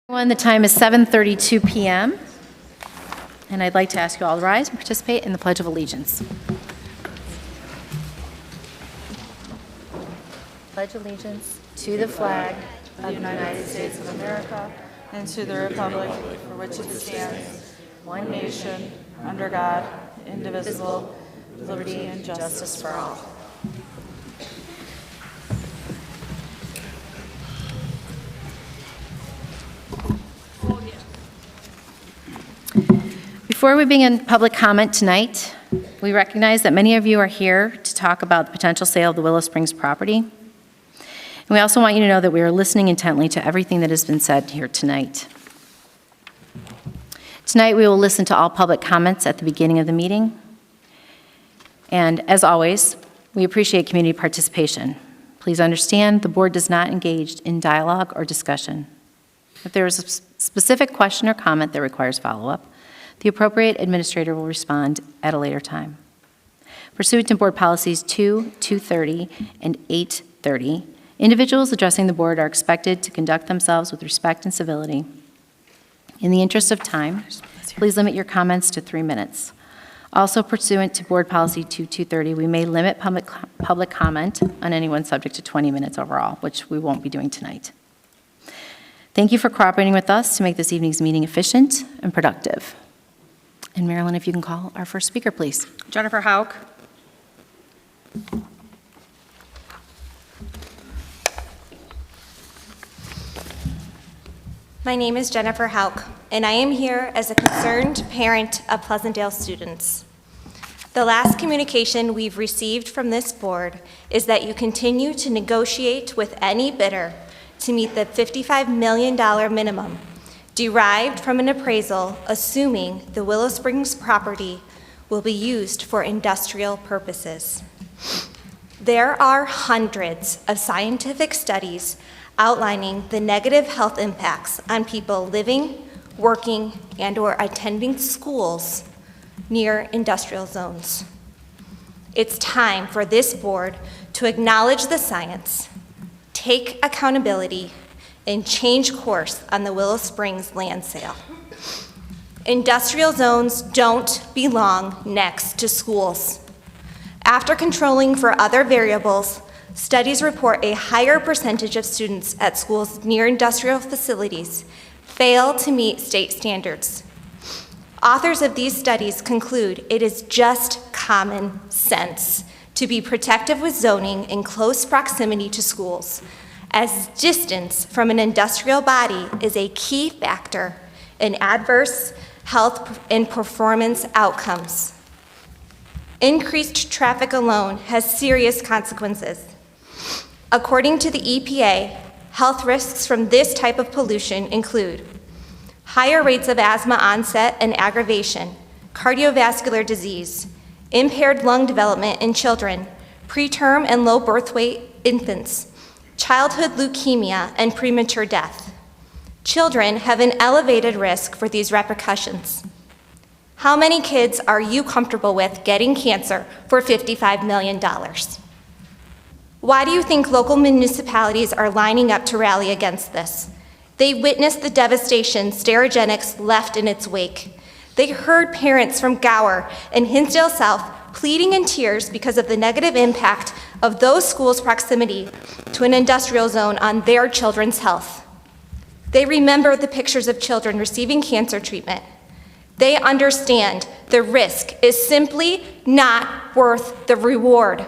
The time is 7:32 p.m. and I'd like to ask you all to rise and participate in the Pledge of Allegiance. Pledge allegiance to the flag of the United States of America and to the republic for which it stands, one nation, under God, indivisible, with liberty and justice for all. Before we begin public comment tonight, we recognize that many of you are here to talk about the potential sale of the Willow Springs property. And we also want you to know that we are listening intently to everything that has been said here tonight. Tonight, we will listen to all public comments at the beginning of the meeting. And as always, we appreciate community participation. Please understand the board does not engage in dialogue or discussion. If there is a specific question or comment that requires follow-up, the appropriate administrator will respond at a later time. Pursuant to Board Policies 2, 230, and 830, individuals addressing the board are expected to conduct themselves with respect and civility. In the interest of time, please limit your comments to 3 minutes. Also pursuant to Board Policy 2, 230, we may limit public comment on any one subject to 20 minutes overall, which we won't be doing tonight. Thank you for cooperating with us to make this evening's meeting efficient and productive. And Marilyn, if you can call our first speaker, please. Jennifer Hauk. My name is Jennifer Hauk, and I am here as a concerned parent of Pleasantdale students. The last communication we've received from this board is that you continue to negotiate with any bidder to meet the $55 million minimum derived from an appraisal assuming the Willow Springs property will be used for industrial purposes. There are hundreds of scientific studies outlining the negative health impacts on people living, working, and/or attending schools near industrial zones. It's time for this board to acknowledge the science, take accountability, and change course on the Willow Springs land sale. Industrial zones don't belong next to schools. After controlling for other variables, studies report a higher percentage of students at schools near industrial facilities fail to meet state standards. Authors of these studies conclude it is just common sense to be protective with zoning in close proximity to schools, as distance from an industrial body is a key factor in adverse health and performance outcomes. Increased traffic alone has serious consequences. According to the EPA, health risks from this type of pollution include higher rates of asthma onset and aggravation, cardiovascular disease, impaired lung development in children, preterm and low birth weight infants, childhood leukemia, and premature death. Children have an elevated risk for these repercussions. How many kids are you comfortable with getting cancer for $55 million? Why do you think local municipalities are lining up to rally against this? They witnessed the devastation Sterigenics left in its wake. They heard parents from Gower and Hinsdale South pleading in tears because of the negative impact of those schools' proximity to an industrial zone on their children's health. They remember the pictures of children receiving cancer treatment. They understand the risk is simply not worth the reward.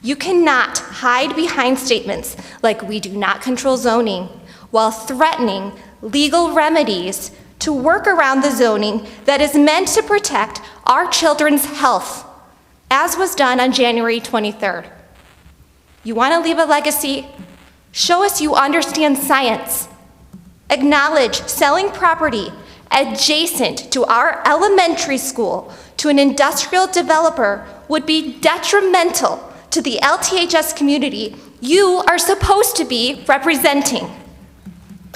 You cannot hide behind statements like we do not control zoning while threatening legal remedies to work around the zoning that is meant to protect our children's health, as was done on January 23rd. You want to leave a legacy? Show us you understand science. Acknowledge selling property adjacent to our elementary school to an industrial developer would be detrimental to the LTHS community you are supposed to be representing.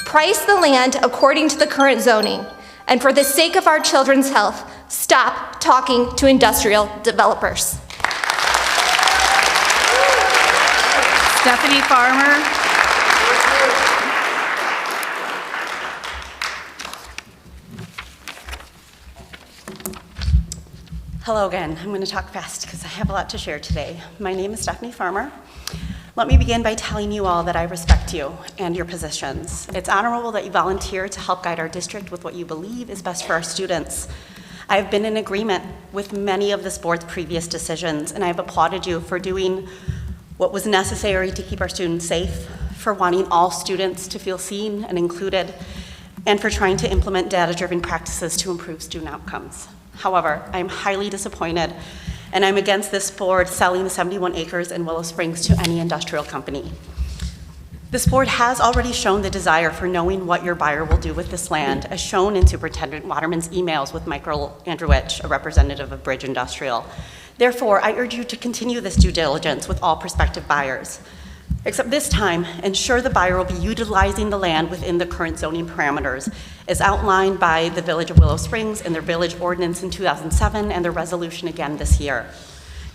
Price the land according to the current zoning, and for the sake of our children's health, stop talking to industrial developers. Stephanie Farmer. Hello again. I'm going to talk fast because I have a lot to share today. My name is Stephanie Farmer. Let me begin by telling you all that I respect you and your positions. It's honorable that you volunteer to help guide our district with what you believe is best for our students. I have been in agreement with many of this board's previous decisions, and I have applauded you for doing what was necessary to keep our students safe, for wanting all students to feel seen and included, and for trying to implement data-driven practices to improve student outcomes. However, I'm highly disappointed, and I'm against this board selling the 71 acres in Willow Springs to any industrial company. This board has already shown the desire for knowing what your buyer will do with this land, as shown in Superintendent Waterman's emails with Michael Andrewich, a representative of Bridge Industrial. Therefore, I urge you to continue this due diligence with all prospective buyers. Except this time, ensure the buyer will be utilizing the land within the current zoning parameters, as outlined by the Village of Willow Springs in their village ordinance in 2007 and their resolution again this year.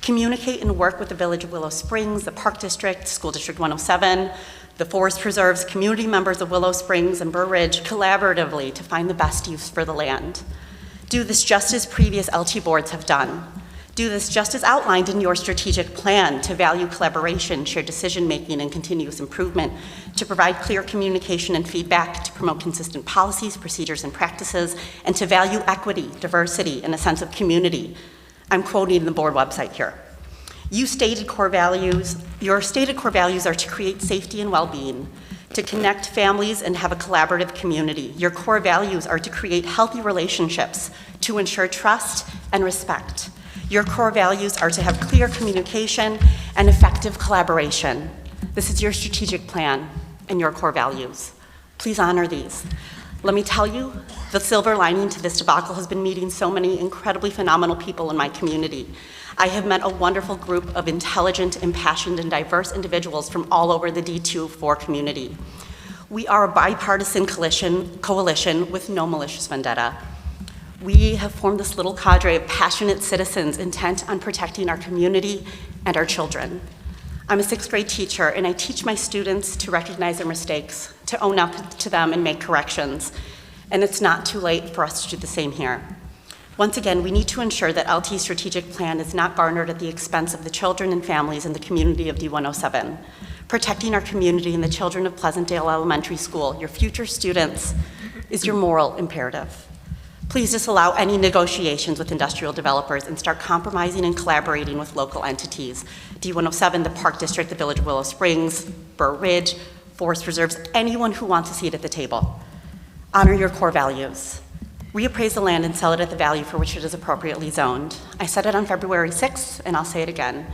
Communicate and work with the Village of Willow Springs, the Park District, School District 107, the Forest Preserves, community members of Willow Springs and Burr Ridge collaboratively to find the best use for the land. Do this just as previous LT boards have done. Do this just as outlined in your strategic plan to value collaboration, shared decision-making, and continuous improvement, to provide clear communication and feedback, to promote consistent policies, procedures, and practices, and to value equity, diversity, and a sense of community. I'm quoting the board website here. Your stated core values are to create safety and well-being, to connect families and have a collaborative community. Your core values are to create healthy relationships, to ensure trust and respect. Your core values are to have clear communication and effective collaboration. This is your strategic plan and your core values. Please honor these. Let me tell you, the silver lining to this debacle has been meeting so many incredibly phenomenal people in my community. I have met a wonderful group of intelligent, impassioned, and diverse individuals from all over the D204 community. We are a bipartisan coalition with no malicious vendetta. We have formed this little cadre of passionate citizens intent on protecting our community and our children. I'm a 6th grade teacher, and I teach my students to recognize their mistakes, to own up to them and make corrections. And it's not too late for us to do the same here. Once again, we need to ensure that LT's strategic plan is not garnered at the expense of the children and families in the community of D107. Protecting our community and the children of Pleasantdale Elementary School, your future students, is your moral imperative. Please disallow any negotiations with industrial developers and start compromising and collaborating with local entities. D107, the Park District, the Village of Willow Springs, Burr Ridge, Forest Preserves, anyone who wants a seat at the table. Honor your core values. Reappraise the land and sell it at the value for which it is appropriately zoned. I said it on February 6th, and I'll say it again.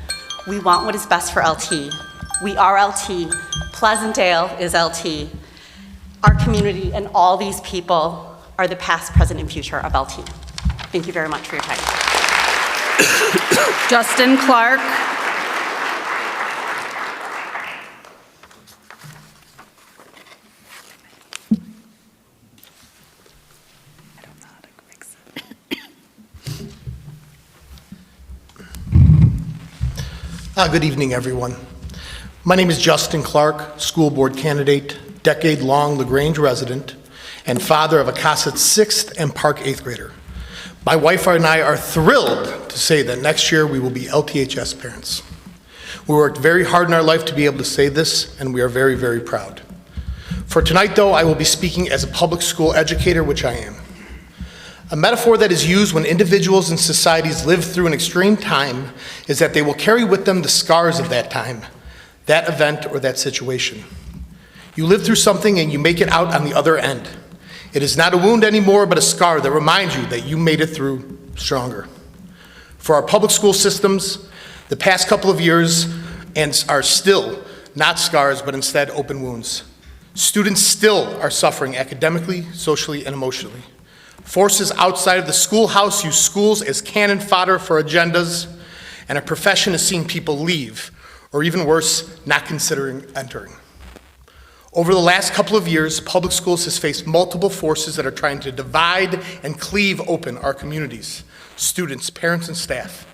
We want what is best for LT. We are LT. Pleasantdale is LT. Our community and all these people are the past, present, and future of LT. Thank you very much for your time. Justin Clark. Good evening, everyone. My name is Justin Clark, school board candidate, decade-long LaGrange resident, and father of a Cossett 6th and Park 8th grader. My wife and I are thrilled to say that next year we will be LTHS parents. We worked very hard in our life to be able to say this, and we are very, very proud. For tonight, though, I will be speaking as a public school educator, which I am. A metaphor that is used when individuals and societies live through an extreme time is that they will carry with them the scars of that time, that event, or that situation. You live through something and you make it out on the other end. It is not a wound anymore, but a scar that reminds you that you made it through stronger. For our public school systems, the past couple of years are still not scars, but instead open wounds. Students still are suffering academically, socially, and emotionally. Forces outside of the schoolhouse use schools as cannon fodder for agendas, and a profession is seeing people leave, or even worse, not considering entering. Over the last couple of years, public schools has faced multiple forces that are trying to divide and cleave open our communities, students, parents, and staff.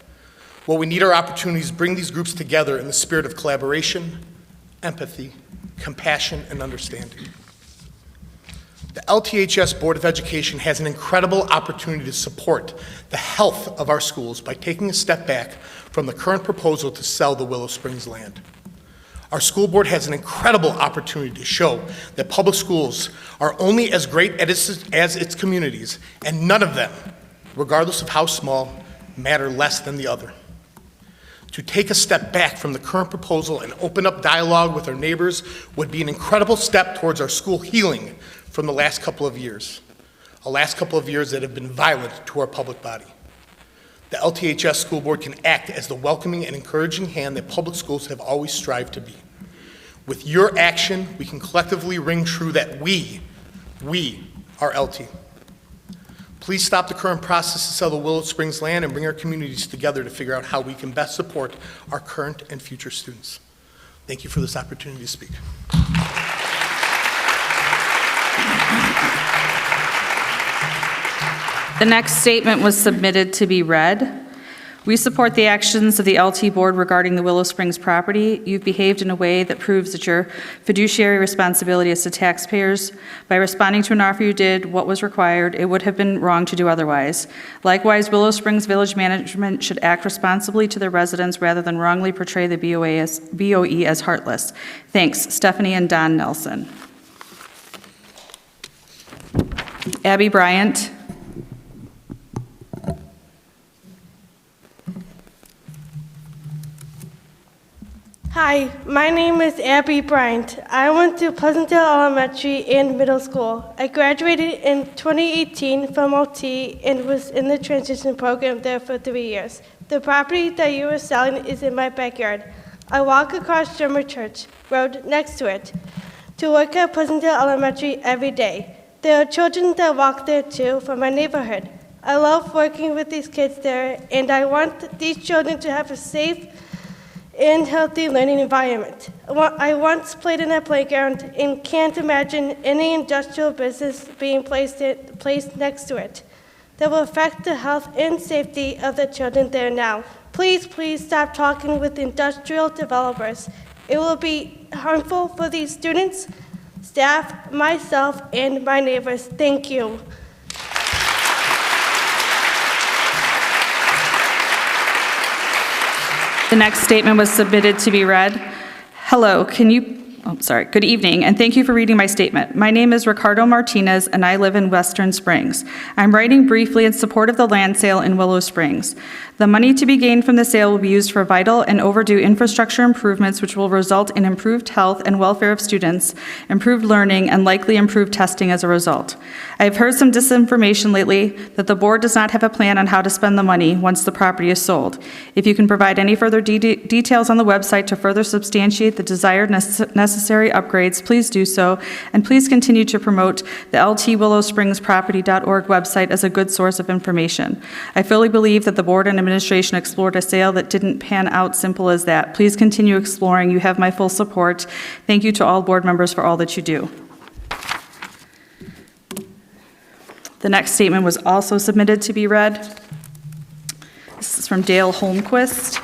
What we need are opportunities to bring these groups together in the spirit of collaboration, empathy, compassion, and understanding. The LTHS Board of Education has an incredible opportunity to support the health of our schools by taking a step back from the current proposal to sell the Willow Springs land. Our school board has an incredible opportunity to show that public schools are only as great as its communities, and none of them, regardless of how small, matter less than the other. To take a step back from the current proposal and open up dialogue with our neighbors would be an incredible step towards our school healing from the last couple of years, a last couple of years that have been violent to our public body. The LTHS School Board can act as the welcoming and encouraging hand that public schools have always strived to be. With your action, we can collectively ring true that we are LT. Please stop the current process to sell the Willow Springs land and bring our communities together to figure out how we can best support our current and future students. Thank you for this opportunity to speak. The next statement was submitted to be read. We support the actions of the LT Board regarding the Willow Springs property. You've behaved in a way that proves that your fiduciary responsibility is to taxpayers. By responding to an offer you did what was required, it would have been wrong to do otherwise. Likewise, Willow Springs Village Management should act responsibly to their residents rather than wrongly portray the BOE as heartless. Thanks, Stephanie and Don Nelson. Abby Bryant. Hi, my name is Abby Bryant. I went to Pleasantdale Elementary and Middle School. I graduated in 2018 from OT and was in the transition program there for 3 years. The property that you are selling is in my backyard. I walk across Drummer Church Road next to it to work at Pleasantdale Elementary every day. There are children that walk there too from my neighborhood. I love working with these kids there, and I want these children to have a safe and healthy learning environment. I once played in a playground and can't imagine any industrial business being placed next to it. That will affect the health and safety of the children there now. Please stop talking with industrial developers. It will be harmful for these students, staff, myself, and my neighbors. Thank you. The next statement was submitted to be read. Good evening, and thank you for reading my statement. My name is Ricardo Martinez, and I live in Western Springs. I'm writing briefly in support of the land sale in Willow Springs. The money to be gained from the sale will be used for vital and overdue infrastructure improvements, which will result in improved health and welfare of students, improved learning, and likely improved testing as a result. I've heard some disinformation lately that the board does not have a plan on how to spend the money once the property is sold. If you can provide any further details on the website to further substantiate the desired necessary upgrades, please do so, and please continue to promote the ltwillowspringsproperty.org website as a good source of information. I fully believe that the board and administration explored a sale that didn't pan out. Simple as that. Please continue exploring. You have my full support. Thank you to all board members for all that you do. The next statement was also submitted to be read. This is from Dale Holmquist.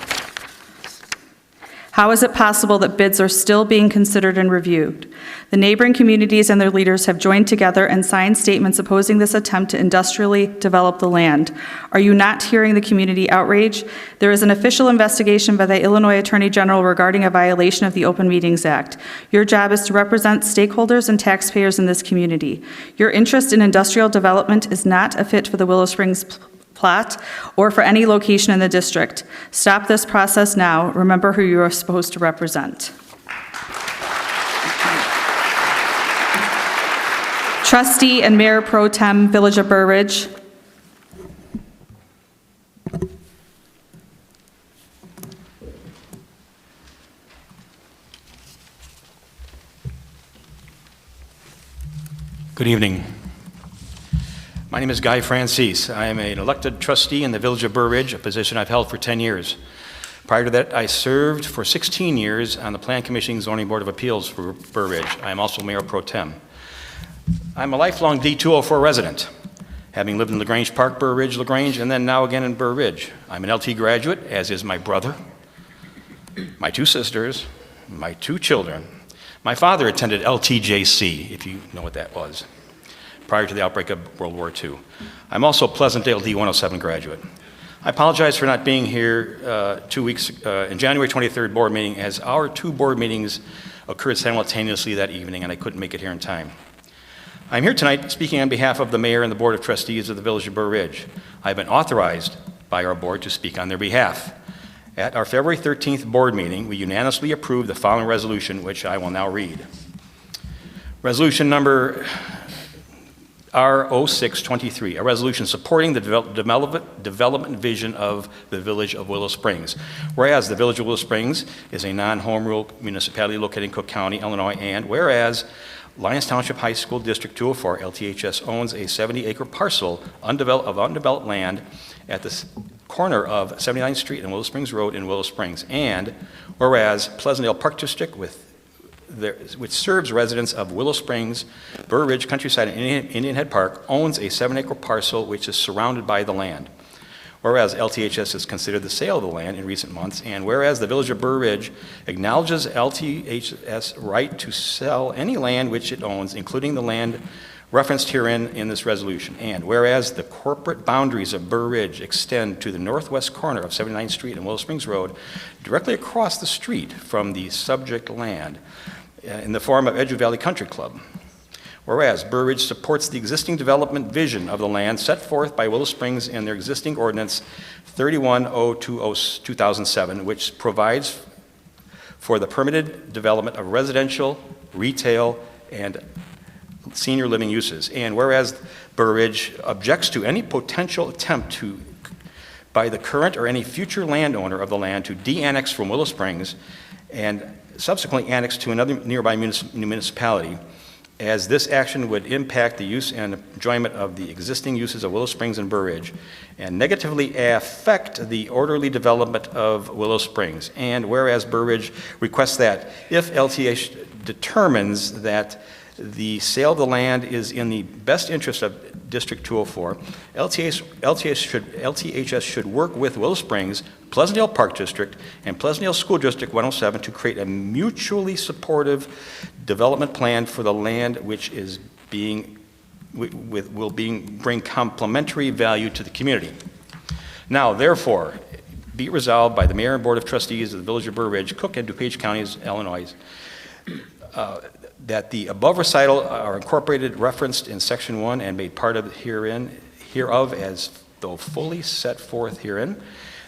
How is it possible that bids are still being considered and reviewed? The neighboring communities and their leaders have joined together and signed statements opposing this attempt to industrially develop the land. Are you not hearing the community outrage? There is an official investigation by the Illinois Attorney General regarding a violation of the Open Meetings Act. Your job is to represent stakeholders and taxpayers in this community. Your interest in industrial development is not a fit for the Willow Springs plot or for any location in the district. Stop this process now. Remember who you are supposed to represent. Trustee and Mayor Pro Tem, Village of Burr Ridge. Good evening. My name is Guy Francis. I am an elected trustee in the Village of Burr Ridge, a position I've held for 10 years. Prior to that, I served for 16 years on the Plan Commission Zoning Board of Appeals for Burr Ridge. I am also Mayor Pro Tem. I'm a lifelong D204 resident, having lived in LaGrange Park, Burr Ridge, LaGrange, and then now again in Burr Ridge. I'm an LT graduate, as is my brother, my two sisters, my two children. My father attended LTJC, if you know what that was. prior to the outbreak of World War II. I'm also a Pleasantdale D207 graduate. I apologize for not being here 2 weeks in January 23rd board meeting, as our 2 board meetings occurred simultaneously that evening and I couldn't make it here in time. I'm here tonight speaking on behalf of the mayor and the board of trustees of the Village of Burr Ridge. I've been authorized by our board to speak on their behalf. At our February 13th board meeting, we unanimously approved the following resolution, which I will now read. Resolution number R0623, a resolution supporting the development vision of the Village of Willow Springs. Whereas the Village of Willow Springs is a non-home rule municipality located in Cook County, Illinois, and whereas Lyons Township High School District 204, LTHS, owns a 70-acre parcel of undeveloped land at the corner of 79th Street and Willow Springs Road in Willow Springs. And whereas Pleasantdale Park District, which serves residents of Willow Springs, Burr Ridge, Countryside, and Indian Head Park, owns a 7-acre parcel which is surrounded by the land. Whereas LTHS has considered the sale of the land in recent months, and whereas the Village of Burr Ridge acknowledges LTHS' right to sell any land which it owns, including the land referenced herein in this resolution. And whereas the corporate boundaries of Burr Ridge extend to the northwest corner of 79th Street and Willow Springs Road, directly across the street from the subject land, in the form of Edgewood Valley Country Club. Whereas Burr Ridge supports the existing development vision of the land set forth by Willow Springs in their existing ordinance 3102/2007, which provides for the permitted development of residential, retail, and senior living uses. And whereas Burr Ridge objects to any potential attempt by the current or any future landowner of the land to de-annex from Willow Springs and subsequently annex to another nearby municipality, as this action would impact the use and enjoyment of the existing uses of Willow Springs and Burr Ridge and negatively affect the orderly development of Willow Springs. And whereas Burr Ridge requests that if LTH determines that the sale of the land is in the best interest of District 204, LTHS should work with Willow Springs, Pleasantdale Park District, and Pleasantdale School District 107 to create a mutually supportive development plan for the land, which is bring complementary value to the community. Now, therefore, be it resolved by the Mayor and Board of Trustees of the Village of Burr Ridge, Cook and DuPage Counties, Illinois, that the above recital are incorporated, referenced in Section 1, and made part of hereof as though fully set forth herein.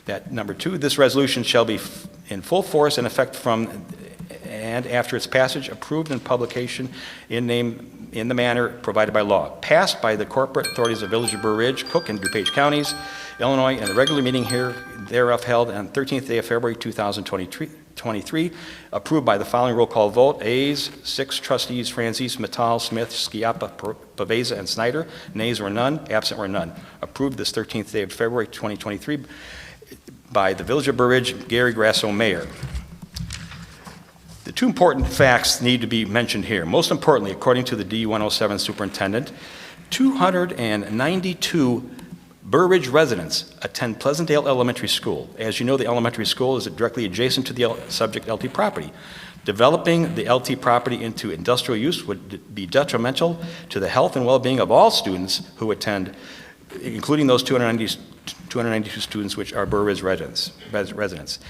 That number 2, this resolution shall be in full force and effect from and after its passage, approved in publication in the manner provided by law, passed by the corporate authorities of Village of Burr Ridge, Cook and DuPage Counties, Illinois, and the regular meeting thereof held on 13th day of February 2023, approved by the following roll call vote. Ayes, 6 trustees, Francis, Mattal, Smith, Schiappa, Paveza, and Snyder. Nays were none, absent were none. Approved this 13th day of February 2023 by the Village of Burr Ridge, Gary Grasso, Mayor. The 2 important facts need to be mentioned here. Most importantly, according to the D107 superintendent, 292 Burr Ridge residents attend Pleasantdale Elementary School. As you know, the elementary school is directly adjacent to the subject LT property. Developing the LT property into industrial use would be detrimental to the health and well-being of all students who attend, including those 292 students which are Burr Ridge residents.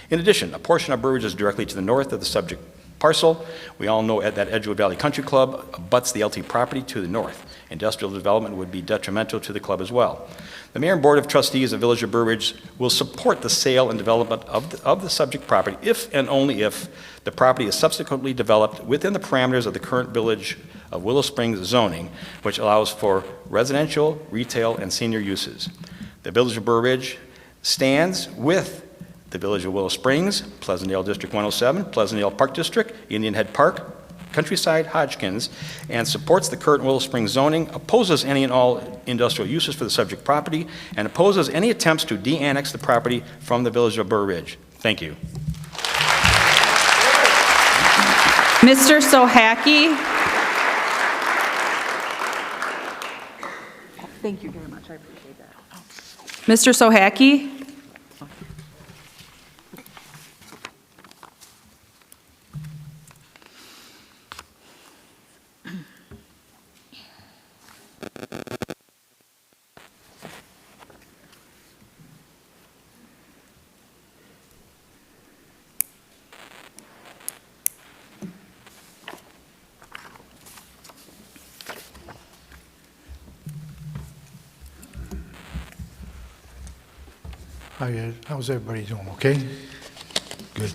In addition, a portion of Burr Ridge is directly to the north of the subject parcel. We all know that Edgewood Valley Country Club abuts the LT property to the north. Industrial development would be detrimental to the club as well. The Mayor and Board of Trustees of Village of Burr Ridge will support the sale and development of the subject property if and only if the property is subsequently developed within the parameters of the current Village of Willow Springs zoning, which allows for residential, retail, and senior uses. The Village of Burr Ridge stands with the Village of Willow Springs, Pleasantdale District 107, Pleasantdale Park District, Indian Head Park, Countryside, Hodgkins, and supports the current Willow Springs zoning, opposes any and all industrial uses for the subject property, and opposes any attempts to de-annex the property from the Village of Burr Ridge. Thank you. Mr. Sohacki. Thank you very much. I appreciate that. Mr. Sohacki. Hi, Ed. How's everybody doing? Okay? Good.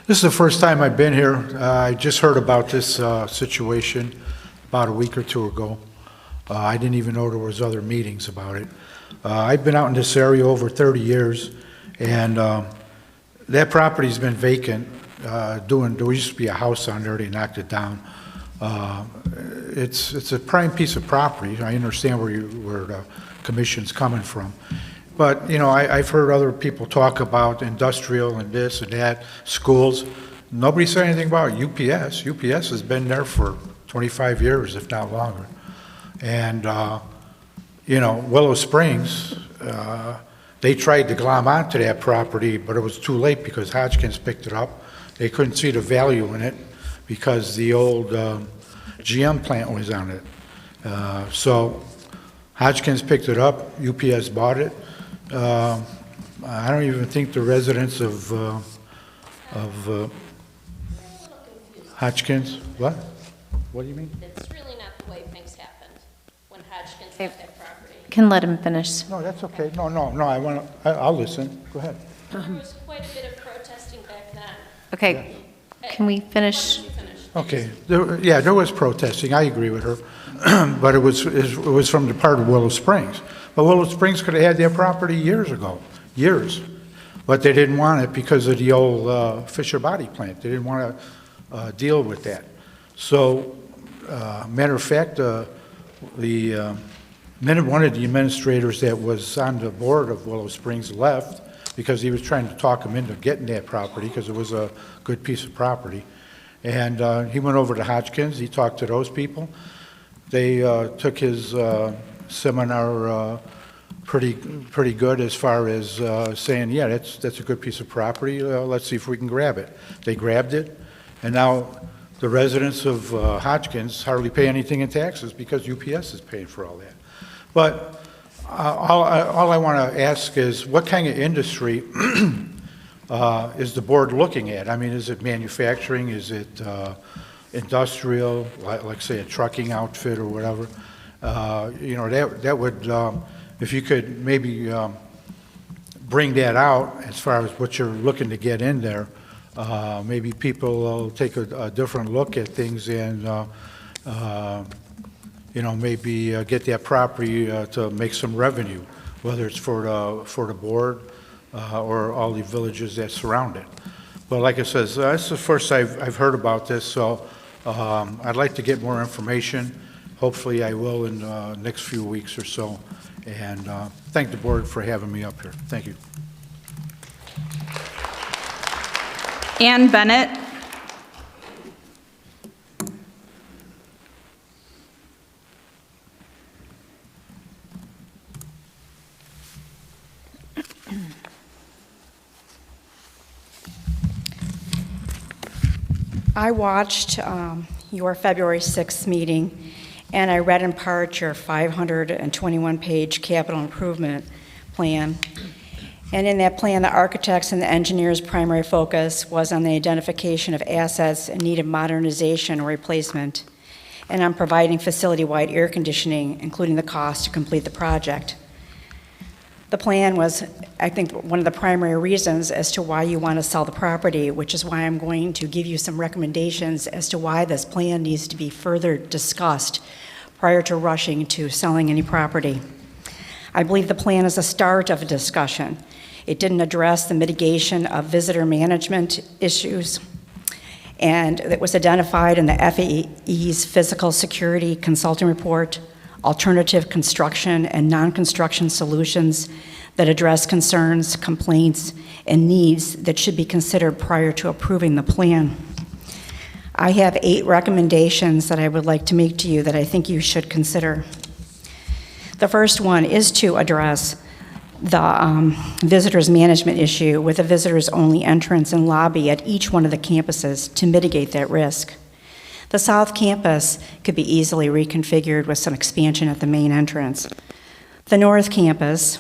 This is the first time I've been here. I just heard about this situation about a week or two ago. I didn't even know there was other meetings about it. I've been out in this area over 30 years, and that property's been vacant. There used to be a house on there. They knocked it down. It's a prime piece of property. I understand where the commission's coming from. But, you know, I've heard other people talk about industrial and this and that, schools. Nobody said anything about UPS. UPS has been there for 25 years, if not longer. And, you know, Willow Springs, they tried to glom onto that property, but it was too late because Hodgkins picked it up. They couldn't see the value in it because the old GM plant was on it. So Hodgkins picked it up, UPS bought it. I don't even think the residents of Hodgkins, what? What do you mean? It's really not the way things happened when Hodgkins got that property. Can let him finish. No, that's okay. No, I'll listen. Go ahead. There was quite a bit of protesting back then. Okay, can we finish? Okay, there was protesting, I agree with her, but it was from the part of Willow Springs. But Willow Springs could have had their property years ago, but they didn't want it because of the old Fisher Body plant. They didn't want to deal with that. So, matter of fact, one of the administrators that was on the board of Willow Springs left because he was trying to talk him into getting that property because it was a good piece of property. And he went over to Hodgkins. He talked to those people. They took his seminar pretty good as far as saying, yeah, that's a good piece of property. Let's see if we can grab it. They grabbed it, and now the residents of Hodgkins hardly pay anything in taxes because UPS is paying for all that. But all I want to ask is, what kind of industry is the board looking at? I mean, is it manufacturing? Is it industrial, like say a trucking outfit or whatever? You know, that would, if you could maybe bring that out as far as what you're looking to get in there, maybe people will take a different look at things and, you know, maybe get that property to make some revenue, whether it's for the board or all the villages that surround it. But like I said, that's the first I've heard about this, so I'd like to get more information. Hopefully I will in the next few weeks or so. And thank the board for having me up here. Thank you. Ann Bennett. I watched your February 6th meeting, and I read in part your 521-page capital improvement plan. And in that plan, the architects and the engineers' primary focus was on the identification of assets in need of modernization or replacement, and on providing facility-wide air conditioning, including the cost to complete the project. The plan was, I think, one of the primary reasons as to why you want to sell the property, which is why I'm going to give you some recommendations as to why this plan needs to be further discussed prior to rushing to selling any property. I believe the plan is a start of a discussion. It didn't address the mitigation of visitor management issues, and it was identified in the FAE's Physical Security Consulting Report, alternative construction and non-construction solutions that address concerns, complaints, and needs that should be considered prior to approving the plan. I have 8 recommendations that I would like to make to you that I think you should consider. The first one is to address the visitors management issue with a visitors only entrance and lobby at each one of the campuses to mitigate that risk. The South Campus could be easily reconfigured with some expansion at the main entrance. The North Campus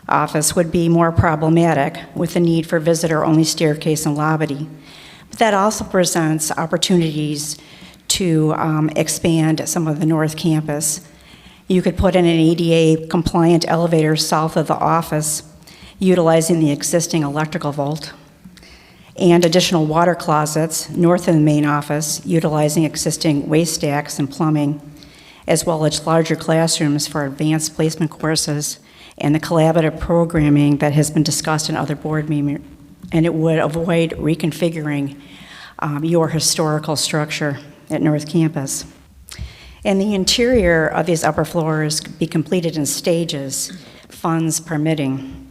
office would be more problematic with the need for visitor-only staircase and lobby. But that also presents opportunities to expand some of the North Campus. You could put in an ADA-compliant elevator south of the office. utilizing the existing electrical vault, and additional water closets north of the main office, utilizing existing waste stacks and plumbing, as well as larger classrooms for advanced placement courses and the collaborative programming that has been discussed in other board meetings. And it would avoid reconfiguring your historical structure at North Campus. And the interior of these upper floors be completed in stages, funds permitting.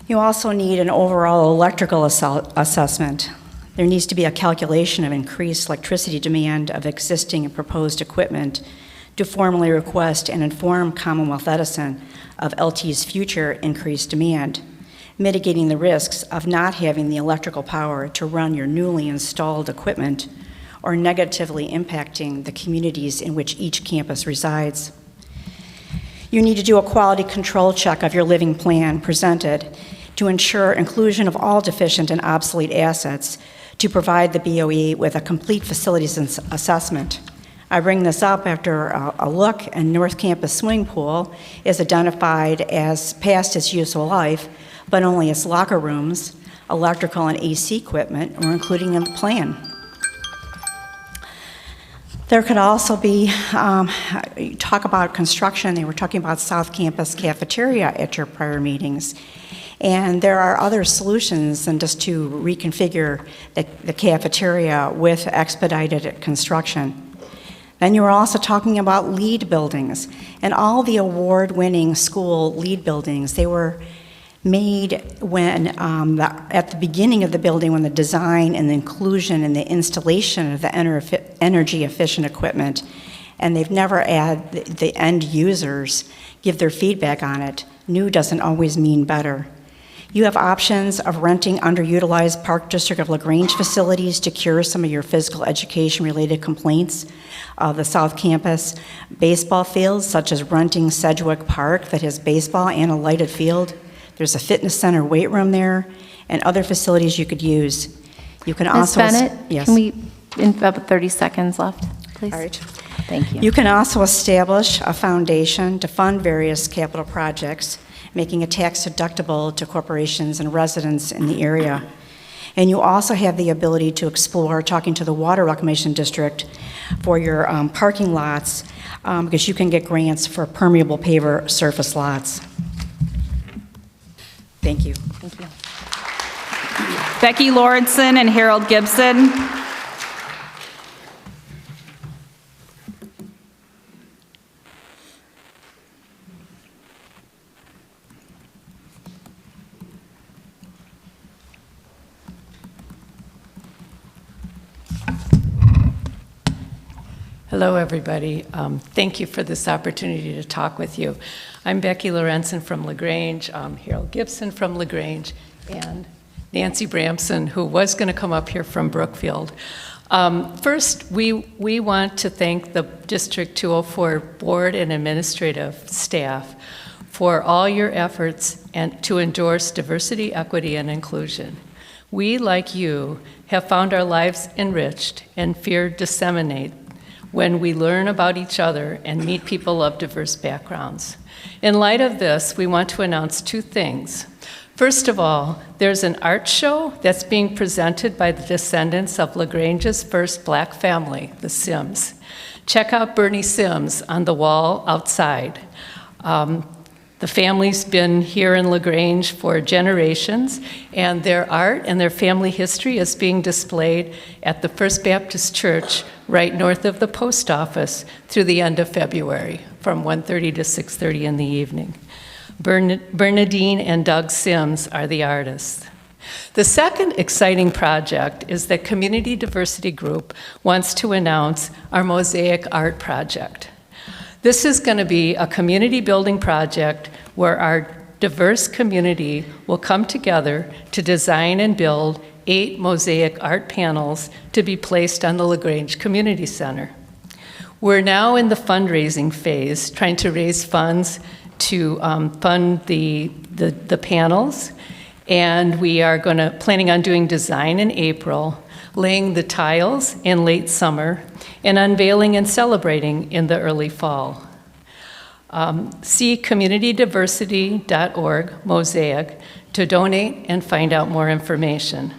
You also need an overall electrical assessment. There needs to be a calculation of increased electricity demand of existing and proposed equipment to formally request and inform Commonwealth Edison of LT's future increased demand, mitigating the risks of not having the electrical power to run your newly installed equipment or negatively impacting the communities in which each campus resides. You need to do a quality control check of your living plan presented to ensure inclusion of all deficient and obsolete assets to provide the BOE with a complete facilities assessment. I bring this up after a look, and North Campus swimming pool is identified as past its useful life, but only its locker rooms, electrical and AC equipment were included in the plan. There could also be, talk about construction. They were talking about South Campus cafeteria at your prior meetings. And there are other solutions than just to reconfigure the cafeteria with expedited construction. Then you were also talking about LEED buildings. And all the award-winning school LEED buildings, they were made when, at the beginning of the building, when the design and the inclusion and the installation of the energy-efficient equipment, and they've never had the end users give their feedback on it. New doesn't always mean better. You have options of renting underutilized Park District of LaGrange facilities to cure some of your physical education-related complaints of the South Campus baseball fields, such as renting Sedgwick Park that has baseball and a lighted field. There's a fitness center weight room there and other facilities you could use. You can also— Ms. Bennett, yes. can we, in about 30 seconds left, please? All right. Thank you. You can also establish a foundation to fund various capital projects, making it tax deductible to corporations and residents in the area. And you also have the ability to explore talking to the Water Reclamation District for your parking lots, because you can get grants for permeable paver surface lots. Thank you. Thank you. Becky Lawrenson and Harold Gibson. Hello, everybody. Thank you for this opportunity to talk with you. I'm Becky Lorenzen from LaGrange, Harold Gibson from LaGrange, and Nancy Bramson, who was going to come up here from Brookfield. First, we want to thank the District 204 board and administrative staff for all your efforts and to endorse diversity, equity, and inclusion. We, like you, have found our lives enriched and fear disseminate when we learn about each other and meet people of diverse backgrounds. In light of this, we want to announce two things. First of all, there's an art show that's being presented by the descendants of LaGrange's first black family, the Sims. Check out Bernie Sims on the wall outside. The family's been here in LaGrange for generations, and their art and their family history is being displayed at the First Baptist Church right north of the post office through the end of February, from 1:30 to 6:30 in the evening. Bernadine and Doug Sims are the artists. The second exciting project is that Community Diversity Group wants to announce our Mosaic Art Project. This is going to be a community building project where our diverse community will come together to design and build 8 mosaic art panels to be placed on the LaGrange Community Center. We're now in the fundraising phase, trying to raise funds to fund the panels, and we are planning on doing design in April, laying the tiles in late summer, and unveiling and celebrating in the early fall. See communitydiversity.org Mosaic to donate and find out more information.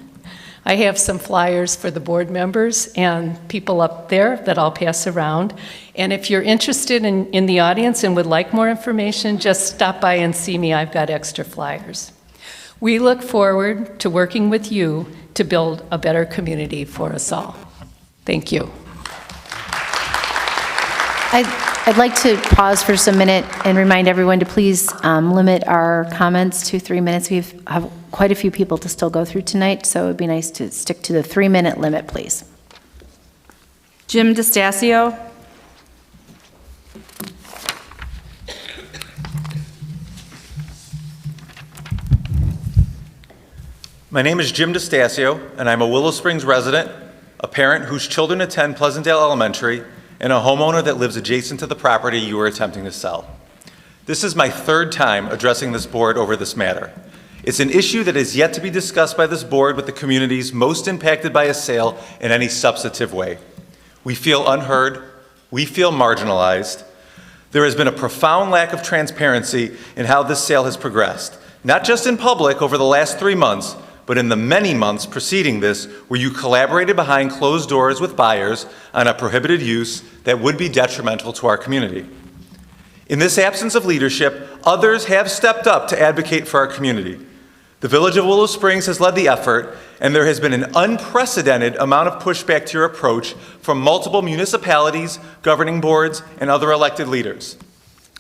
I have some flyers for the board members and people up there that I'll pass around. And if you're interested in the audience and would like more information, just stop by and see me. I've got extra flyers. We look forward to working with you to build a better community for us all. Thank you. I'd like to pause for just a minute and remind everyone to please limit our comments to 3 minutes. We have quite a few people to still go through tonight, so it would be nice to stick to the 3-minute limit, please. Jim DeStasio. My name is Jim DeStasio, and I'm a Willow Springs resident, a parent whose children attend Pleasantdale Elementary, and a homeowner that lives adjacent to the property you are attempting to sell. This is my 3rd time addressing this board over this matter. It's an issue that is yet to be discussed by this board with the communities most impacted by a sale in any substantive way. We feel unheard. We feel marginalized. There has been a profound lack of transparency in how this sale has progressed, not just in public over the last 3 months, but in the many months preceding this, where you collaborated behind closed doors with buyers on a prohibited use that would be detrimental to our community. In this absence of leadership, others have stepped up to advocate for our community. The Village of Willow Springs has led the effort, and there has been an unprecedented amount of pushback to your approach from multiple municipalities, governing boards, and other elected leaders.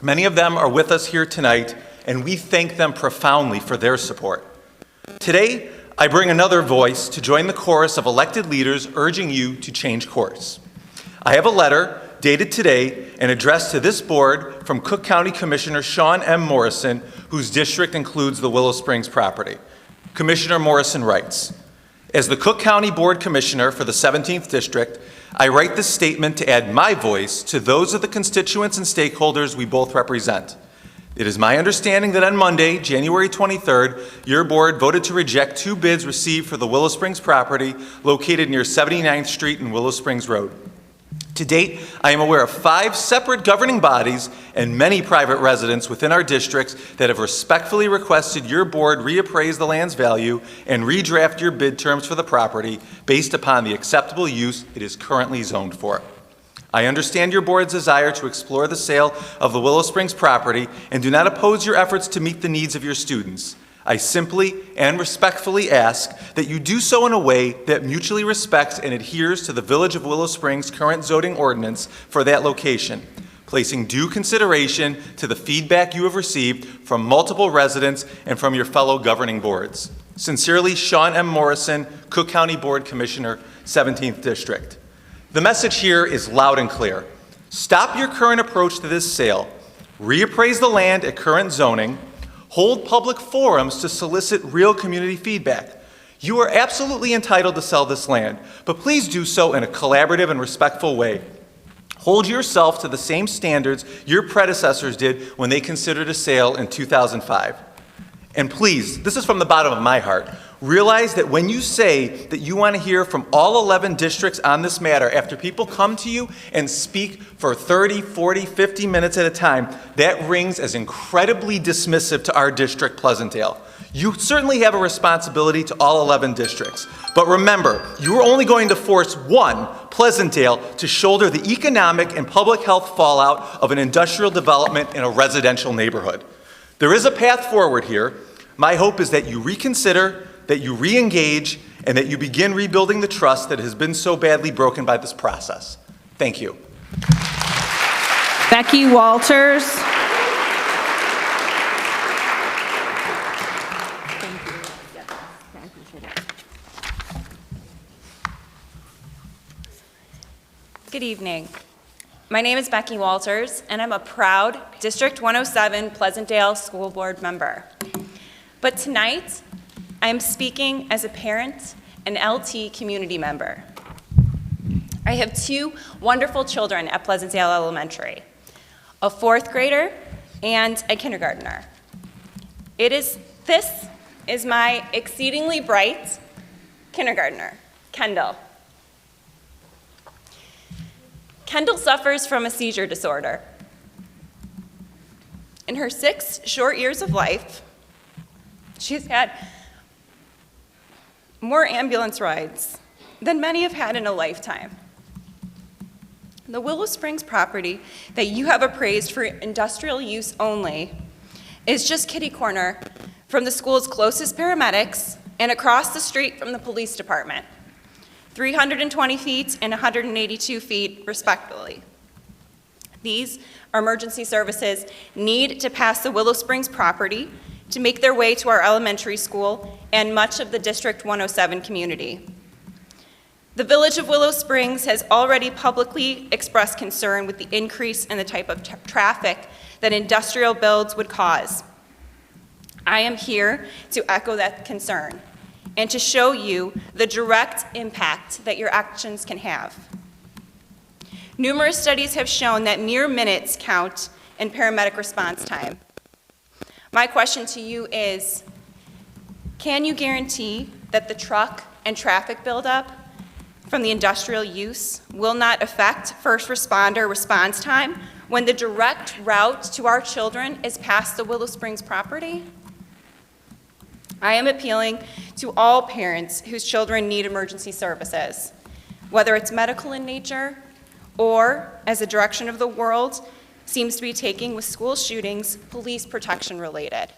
Many of them are with us here tonight, and we thank them profoundly for their support. Today, I bring another voice to join the chorus of elected leaders urging you to change course. I have a letter dated today and addressed to this board from Cook County Commissioner Sean M. Morrison, whose district includes the Willow Springs property. Commissioner Morrison writes, "As the Cook County Board Commissioner for the 17th District, I write this statement to add my voice to those of the constituents and stakeholders we both represent. It is my understanding that on Monday, January 23rd, your board voted to reject 2 bids received for the Willow Springs property located near 79th Street and Willow Springs Road. To date, I am aware of 5 separate governing bodies and many private residents within our districts that have respectfully requested your board reappraise the land's value and redraft your bid terms for the property based upon the acceptable use it is currently zoned for. I understand your board's desire to explore the sale of the Willow Springs property and do not oppose your efforts to meet the needs of your students. I simply and respectfully ask that you do so in a way that mutually respects and adheres to the Village of Willow Springs' current zoning ordinance for that location, placing due consideration to the feedback you have received from multiple residents and from your fellow governing boards. Sincerely, Sean M. Morrison, Cook County Board Commissioner, 17th District." The message here is loud and clear. Stop your current approach to this sale. Reappraise the land at current zoning. Hold public forums to solicit real community feedback. You are absolutely entitled to sell this land, but please do so in a collaborative and respectful way. Hold yourself to the same standards your predecessors did when they considered a sale in 2005. And please, this is from the bottom of my heart, realize that when you say that you want to hear from all 11 districts on this matter, after people come to you and speak for 30, 40, 50 minutes at a time, that rings as incredibly dismissive to our district, Pleasantdale. You certainly have a responsibility to all 11 districts. But remember, you are only going to force one, Pleasantdale, to shoulder the economic and public health fallout of an industrial development in a residential neighborhood. There is a path forward here. My hope is that you reconsider, that you re-engage, and that you begin rebuilding the trust that has been so badly broken by this process. Thank you. Becky Walters. Good evening. My name is Becky Walters, and I'm a proud District 107 Pleasantdale School Board member. But tonight, I am speaking as a parent and LT community member. I have 2 wonderful children at Pleasantdale Elementary, a 4th grader and a kindergartner. This is my exceedingly bright kindergartner, Kendall. Kendall suffers from a seizure disorder. In her 6 short years of life, she's had more ambulance rides than many have had in a lifetime. The Willow Springs property that you have appraised for industrial use only is just kitty corner from the school's closest paramedics and across the street from the police department, 320 feet and 182 feet respectively. These emergency services need to pass the Willow Springs property to make their way to our elementary school and much of the District 107 community. The Village of Willow Springs has already publicly expressed concern with the increase in the type of traffic that industrial builds would cause. I am here to echo that concern and to show you the direct impact that your actions can have. Numerous studies have shown that mere minutes count in paramedic response time. My question to you is, can you guarantee that the truck and traffic buildup from the industrial use will not affect first responder response time when the direct route to our children is past the Willow Springs property? I am appealing to all parents whose children need emergency services, whether it's medical in nature or, as the direction of the world seems to be taking with school shootings, police protection related.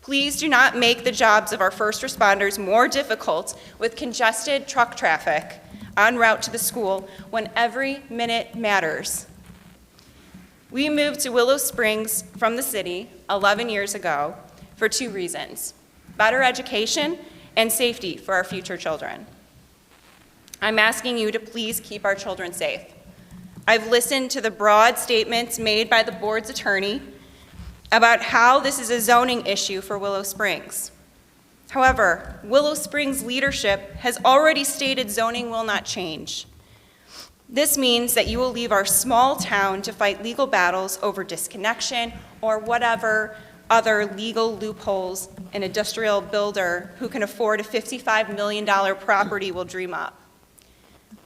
Please do not make the jobs of our first responders more difficult with congested truck traffic en route to the school when every minute matters. We moved to Willow Springs from the city 11 years ago for 2 reasons: better education and safety for our future children. I'm asking you to please keep our children safe. I've listened to the broad statements made by the board's attorney about how this is a zoning issue for Willow Springs. However, Willow Springs leadership has already stated zoning will not change. This means that you will leave our small town to fight legal battles over disconnection or whatever other legal loopholes an industrial builder who can afford a $55 million property will dream up.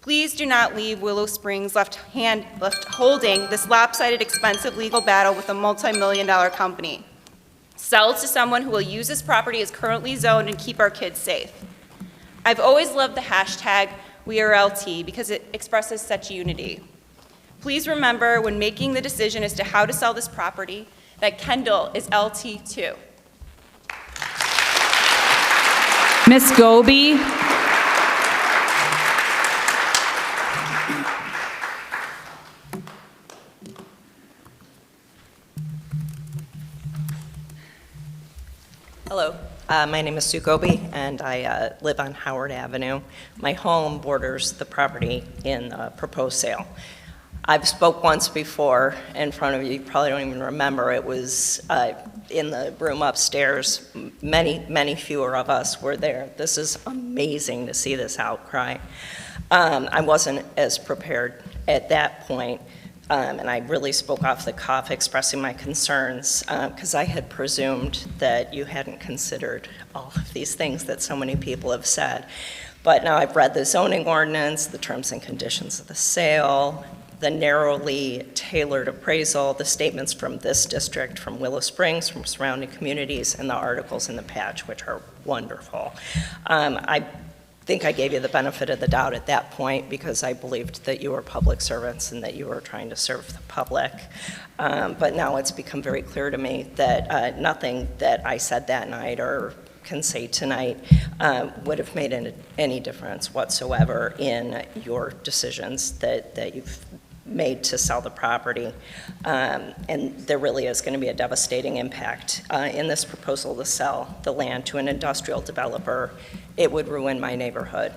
Please do not leave Willow Springs left holding this lopsided, expensive legal battle with a multi-million-dollar company. Sell to someone who will use this property as currently zoned and keep our kids safe. I've always loved the hashtag #WeAreLT because it expresses such unity. Please remember when making the decision as to how to sell this property that Kendall is LT too. Ms. Goby. Hello, my name is Sue Goby, and I live on Howard Avenue. My home borders the property in the proposed sale. I've spoke once before in front of you. You probably don't even remember. It was in the room upstairs. Many fewer of us were there. This is amazing to see this outcry. I wasn't as prepared at that point. And I really spoke off the cuff expressing my concerns because I had presumed that you hadn't considered all of these things that so many people have said. But now I've read the zoning ordinance, the terms and conditions of the sale, the narrowly tailored appraisal, the statements from this district, from Willow Springs, from surrounding communities, and the articles in the patch, which are wonderful. I think I gave you the benefit of the doubt at that point because I believed that you were public servants and that you were trying to serve the public. But now it's become very clear to me that nothing that I said that night or can say tonight would have made any difference whatsoever in your decisions that you've made to sell the property. And there really is going to be a devastating impact in this proposal to sell the land to an industrial developer. It would ruin my neighborhood,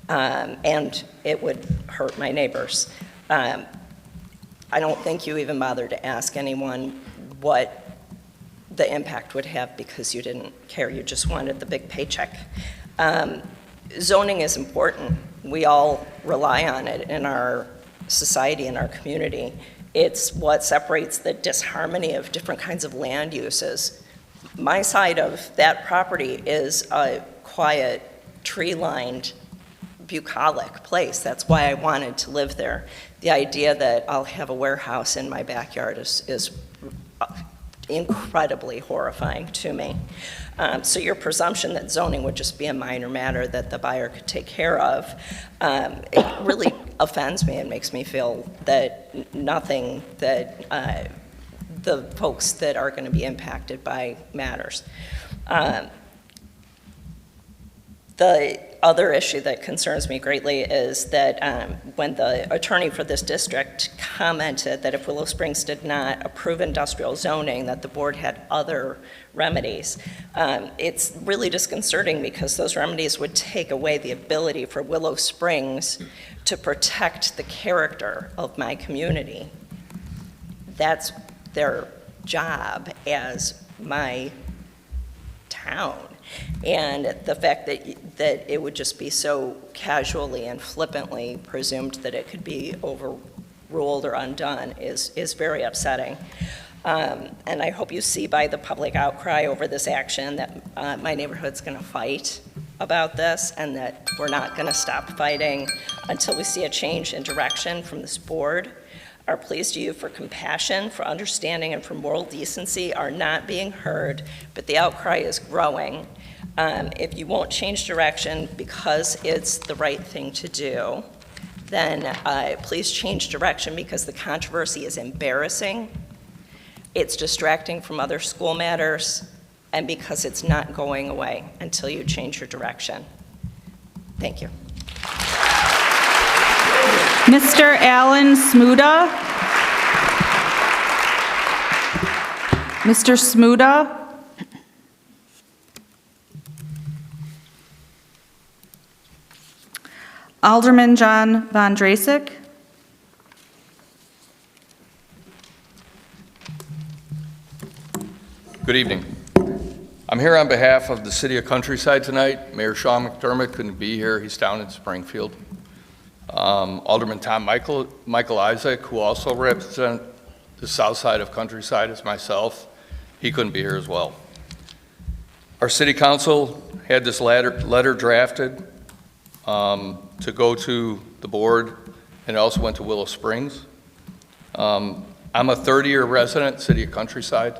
and it would hurt my neighbors. I don't think you even bothered to ask anyone what the impact would have because you didn't care. You just wanted the big paycheck. Zoning is important. We all rely on it in our society, in our community. It's what separates the disharmony of different kinds of land uses. My side of that property is a quiet, tree-lined, bucolic place. That's why I wanted to live there. The idea that I'll have a warehouse in my backyard is incredibly horrifying to me. So your presumption that zoning would just be a minor matter that the buyer could take care of, it really offends me and makes me feel that nothing that the folks that are going to be impacted by matters. The other issue that concerns me greatly is that when the attorney for this district commented that if Willow Springs did not approve industrial zoning, that the board had other remedies. It's really disconcerting because those remedies would take away the ability for Willow Springs to protect the character of my community. That's their job as my town. And the fact that it would just be so casually and flippantly presumed that it could be overruled or undone is very upsetting. And I hope you see by the public outcry over this action that my neighborhood's going to fight about this, and that we're not going to stop fighting until we see a change in direction from this board. Our pleas to you for compassion, for understanding, and for moral decency are not being heard, but the outcry is growing. If you won't change direction because it's the right thing to do, then please change direction, because the controversy is embarrassing, it's distracting from other school matters, and because it's not going away until you change your direction. Thank you. Mr. Alan Smuda. Mr. Smuda. Alderman John Von Drasek. Good evening. I'm here on behalf of the City of Countryside tonight. Mayor Sean McDermott couldn't be here. He's down in Springfield. Alderman Tom Michael Isaac, who also represents the south side of Countryside as myself, he couldn't be here as well. Our city council had this letter drafted to go to the board, and it also went to Willow Springs. I'm a 30-year resident, City of Countryside.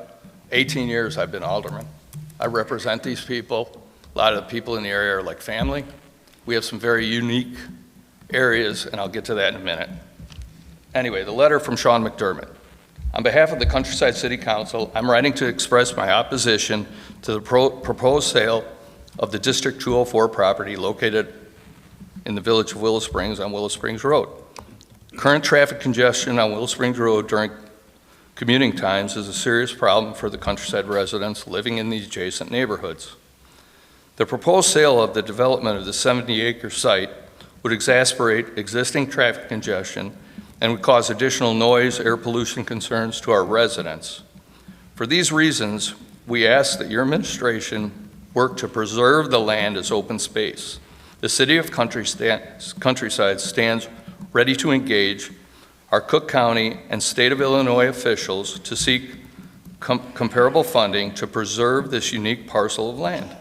18 years I've been alderman. I represent these people. A lot of the people in the area are like family. We have some very unique areas, and I'll get to that in a minute. Anyway, the letter from Sean McDermott. On behalf of the Countryside City Council, I'm writing to express my opposition to the proposed sale of the District 204 property located in the village of Willow Springs on Willow Springs Road. Current traffic congestion on Willow Springs Road during commuting times is a serious problem for the Countryside residents living in these adjacent neighborhoods. The proposed sale of the development of the 70-acre site would exacerbate existing traffic congestion and would cause additional noise, air pollution concerns to our residents. For these reasons, we ask that your administration work to preserve the land as open space. The City of Countryside stands ready to engage our Cook County and State of Illinois officials to seek comparable funding to preserve this unique parcel of land.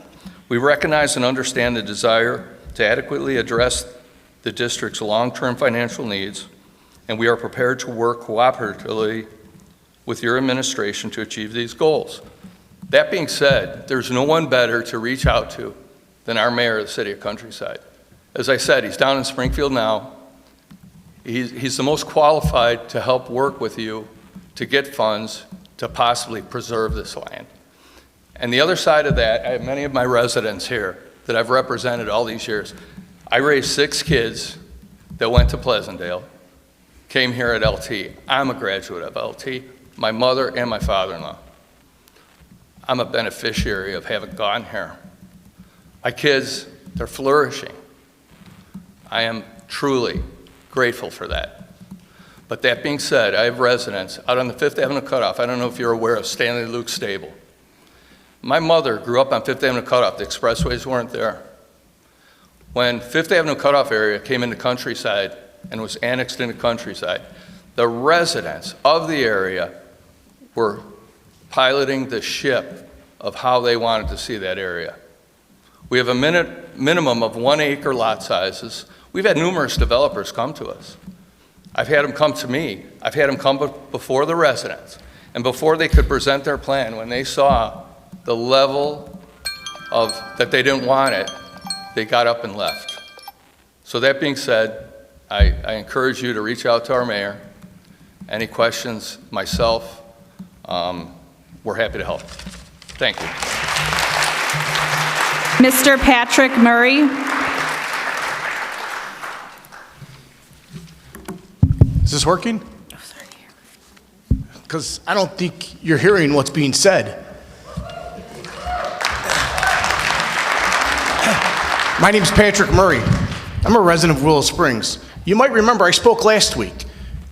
We recognize and understand the desire to adequately address the district's long-term financial needs, and we are prepared to work cooperatively with your administration to achieve these goals. That being said, there's no one better to reach out to than our mayor of the City of Countryside. As I said, he's down in Springfield now. He's the most qualified to help work with you to get funds to possibly preserve this land. And the other side of that, I have many of my residents here that I've represented all these years. I raised 6 kids that went to Pleasantdale, came here at LT. I'm a graduate of LT, my mother and my father-in-law. I'm a beneficiary of having gone here. My kids, they're flourishing. I am truly grateful for that. But that being said, I have residents out on the Fifth Avenue cutoff. I don't know if you're aware of Stanley Luke Stable. My mother grew up on Fifth Avenue cutoff. The expressways weren't there. When Fifth Avenue cutoff area came into Countryside and was annexed into Countryside, the residents of the area were piloting the ship of how they wanted to see that area. We have a minimum of 1 acre lot sizes. We've had numerous developers come to us. I've had them come to me. I've had them come before the residents. And before they could present their plan, when they saw the level of, that they didn't want it, they got up and left. So that being said, I encourage you to reach out to our mayor. Any questions, myself, we're happy to help. Thank you. Mr. Patrick Murray. Is this working? Because I don't think you're hearing what's being said. My name's Patrick Murray. I'm a resident of Willow Springs. You might remember I spoke last week,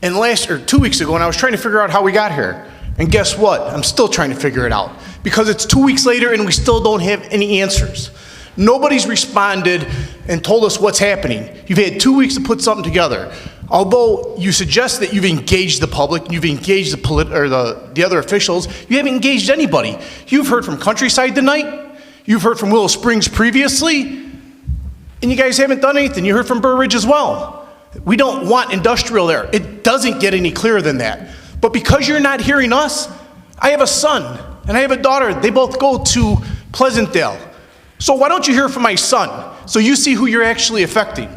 and 2 weeks ago, and I was trying to figure out how we got here. And guess what? I'm still trying to figure it out, because it's 2 weeks later and we still don't have any answers. Nobody's responded and told us what's happening. You've had 2 weeks to put something together. Although you suggest that you've engaged the public, you've engaged the other officials, you haven't engaged anybody. You've heard from Countryside tonight, you've heard from Willow Springs previously, and you guys haven't done anything. You heard from Burr Ridge as well. We don't want industrial there. It doesn't get any clearer than that. But because you're not hearing us, I have a son and I have a daughter. They both go to Pleasantdale. So why don't you hear from my son so you see who you're actually affecting?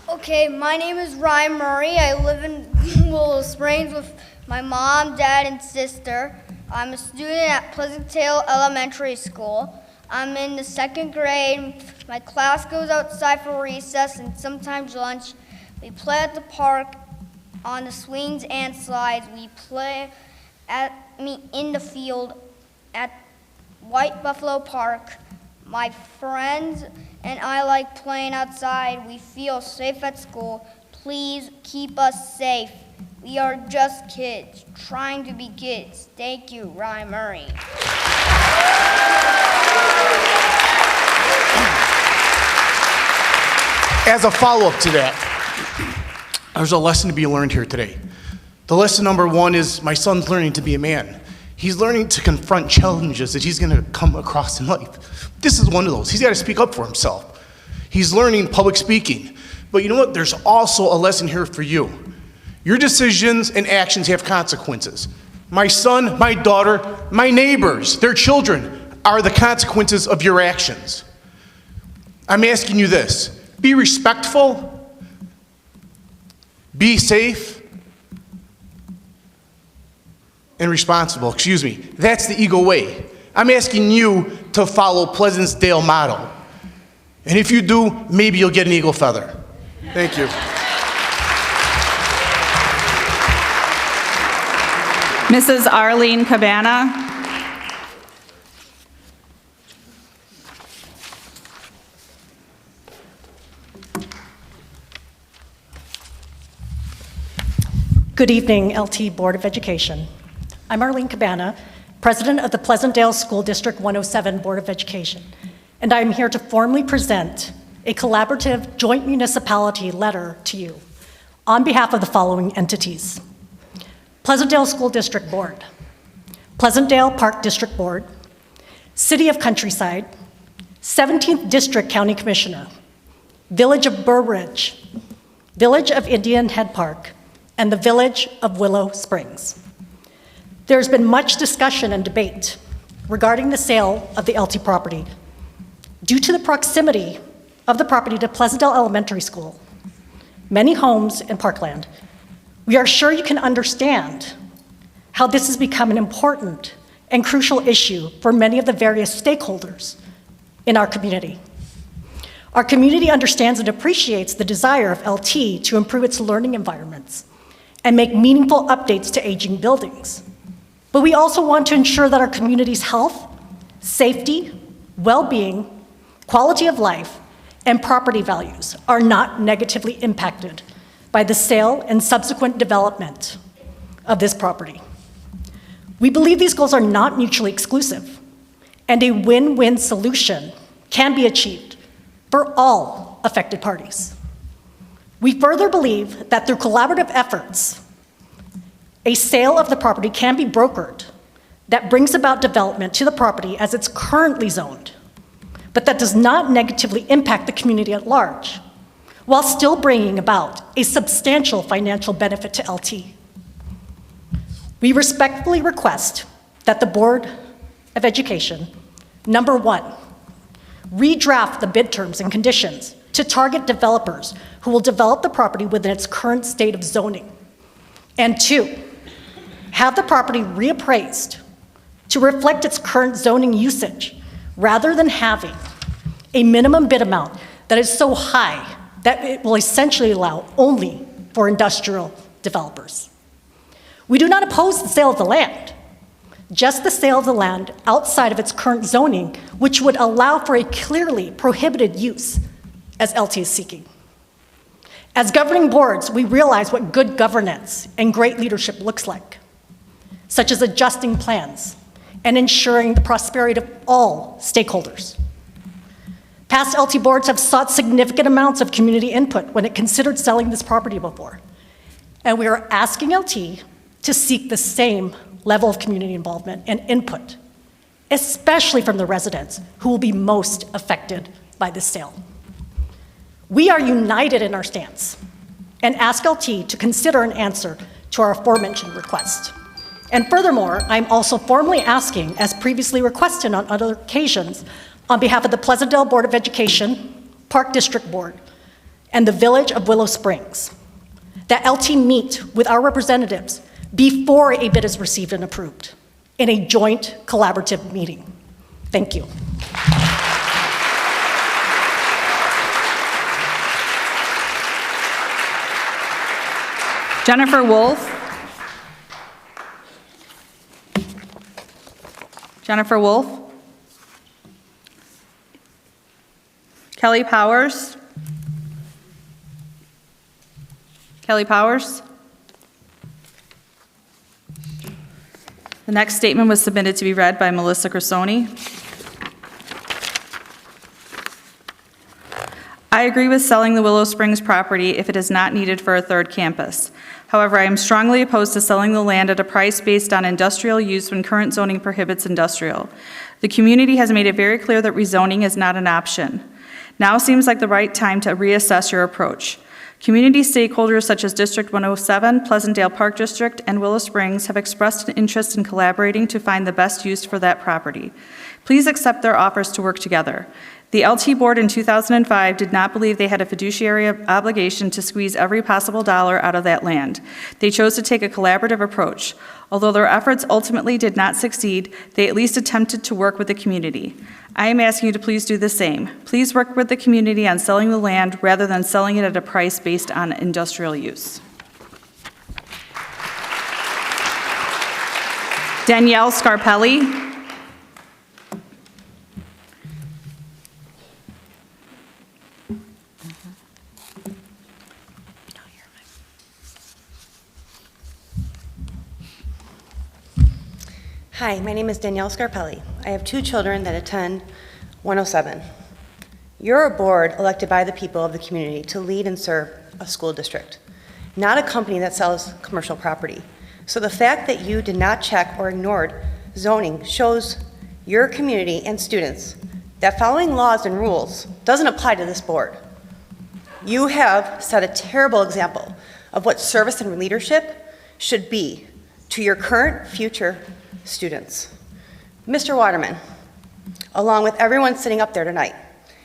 Okay, my name is Ryan Murray. I live in Willow Springs with my mom, dad, and sister. I'm a student at Pleasantdale Elementary School. I'm in the 2nd grade. My class goes outside for recess and sometimes lunch. We play at the park on the swings and slides. We play in the field at White Buffalo Park. My friends and I like playing outside. We feel safe at school. Please keep us safe. We are just kids, trying to be kids. Thank you, Ryan Murray. As a follow-up to that, there's a lesson to be learned here today. The lesson number 1 is my son's learning to be a man. He's learning to confront challenges that he's going to come across in life. This is one of those. He's got to speak up for himself. He's learning public speaking. But you know what? There's also a lesson here for you. Your decisions and actions have consequences. My son, my daughter, my neighbors, their children are the consequences of your actions. I'm asking you this. Be respectful. Be safe. And responsible. Excuse me. That's the Eagle way. I'm asking you to follow Pleasantsdale model. And if you do, maybe you'll get an eagle feather. Thank you. Mrs. Arlene Cabana. Good evening, LT Board of Education. I'm Arlene Cabana, President of the Pleasantdale School District 107 Board of Education, and I'm here to formally present a collaborative joint municipality letter to you on behalf of the following entities: Pleasantdale School District Board, Pleasantdale Park District Board, City of Countryside, 17th District County Commissioner, Village of Burr Ridge, Village of Indian Head Park, and the Village of Willow Springs. There's been much discussion and debate regarding the sale of the LT property. Due to the proximity of the property to Pleasantdale Elementary School, many homes and parkland, we are sure you can understand how this has become an important and crucial issue for many of the various stakeholders in our community. Our community understands and appreciates the desire of LT to improve its learning environments and make meaningful updates to aging buildings. But we also want to ensure that our community's health, safety, well-being, quality of life, and property values are not negatively impacted by the sale and subsequent development of this property. We believe these goals are not mutually exclusive, and a win-win solution can be achieved for all affected parties. We further believe that through collaborative efforts, a sale of the property can be brokered that brings about development to the property as it's currently zoned, but that does not negatively impact the community at large, while still bringing about a substantial financial benefit to LT. We respectfully request that the Board of Education, number one, redraft the bid terms and conditions to target developers who will develop the property within its current state of zoning. And two, have the property reappraised to reflect its current zoning usage rather than having a minimum bid amount that is so high that it will essentially allow only for industrial developers. We do not oppose the sale of the land, just the sale of the land outside of its current zoning, which would allow for a clearly prohibited use as LT is seeking. As governing boards, we realize what good governance and great leadership looks like, such as adjusting plans and ensuring the prosperity of all stakeholders. Past LT boards have sought significant amounts of community input when it considered selling this property before, and we are asking LT to seek the same level of community involvement and input, especially from the residents who will be most affected by this sale. We are united in our stance and ask LT to consider an answer to our aforementioned request. And furthermore, I'm also formally asking, as previously requested on other occasions, on behalf of the Pleasantdale Board of Education, Park District Board, and the Village of Willow Springs, that LT meet with our representatives before a bid is received and approved in a joint collaborative meeting. Thank you. Jennifer Wolf. Jennifer Wolf. Kelly Powers. Kelly Powers. The next statement was submitted to be read by Melissa Crisoni. I agree with selling the Willow Springs property if it is not needed for a third campus. However, I am strongly opposed to selling the land at a price based on industrial use when current zoning prohibits industrial. The community has made it very clear that rezoning is not an option. Now seems like the right time to reassess your approach. Community stakeholders such as District 107, Pleasantdale Park District, and Willow Springs have expressed an interest in collaborating to find the best use for that property. Please accept their offers to work together. The LT Board in 2005 did not believe they had a fiduciary obligation to squeeze every possible dollar out of that land. They chose to take a collaborative approach. Although their efforts ultimately did not succeed, they at least attempted to work with the community. I am asking you to please do the same. Please work with the community on selling the land rather than selling it at a price based on industrial use. Danielle Scarpelli. Hi, my name is Danielle Scarpelli. I have two children that attend 107. You're a board elected by the people of the community to lead and serve a school district, not a company that sells commercial property. So the fact that you did not check or ignored zoning shows your community and students that following laws and rules doesn't apply to this board. You have set a terrible example of what service and leadership should be to your current, future students. Mr. Waterman, along with everyone sitting up there tonight,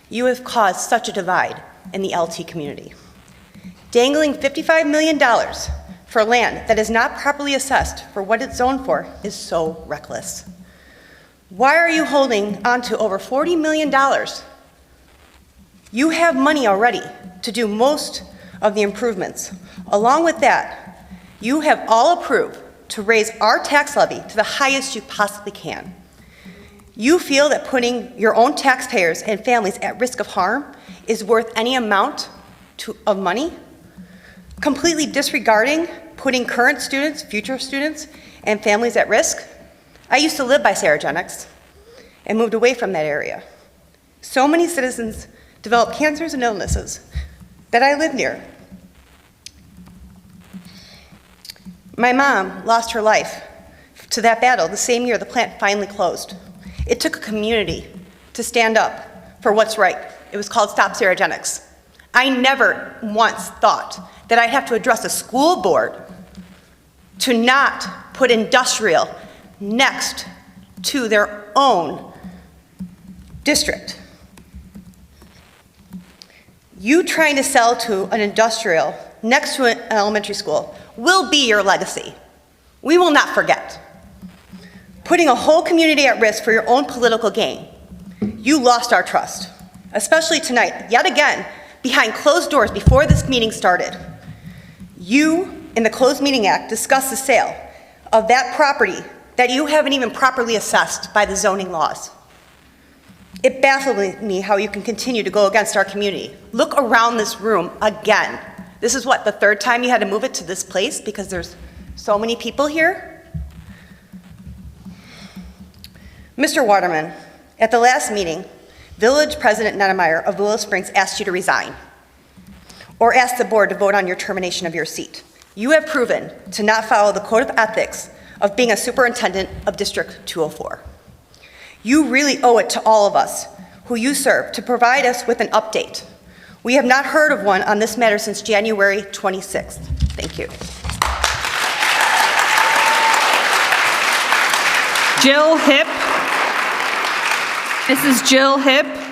you have caused such a divide in the LT community. Dangling $55 million for land that is not properly assessed for what it's zoned for is so reckless. Why are you holding on to over $40 million? You have money already to do most of the improvements. Along with that, you have all approved to raise our tax levy to the highest you possibly can. You feel that putting your own taxpayers and families at risk of harm is worth any amount of money? Completely disregarding putting current students, future students, and families at risk? I used to live by Saragenics and moved away from that area. So many citizens develop cancers and illnesses that I live near. My mom lost her life to that battle the same year the plant finally closed. It took a community to stand up for what's right. It was called Stop Serogenics. I never once thought that I'd have to address a school board to not put industrial next to their own district. You trying to sell to an industrial next to an elementary school will be your legacy. We will not forget. Putting a whole community at risk for your own political gain. You lost our trust, especially tonight, yet again, behind closed doors before this meeting started. You, in the Closed Meeting Act, discussed the sale of that property that you haven't even properly assessed by the zoning laws. It baffles me how you can continue to go against our community. Look around this room again. This is what, the third time you had to move it to this place because there's so many people here? Mr. Waterman, at the last meeting, Village President Nettemeyer of Willow Springs asked you to resign or asked the board to vote on your termination of your seat. You have proven to not follow the code of ethics of being a superintendent of District 204. You really owe it to all of us who you serve to provide us with an update. We have not heard of one on this matter since January 26th. Thank you. Jill Hipp. Mrs. Jill Hipp.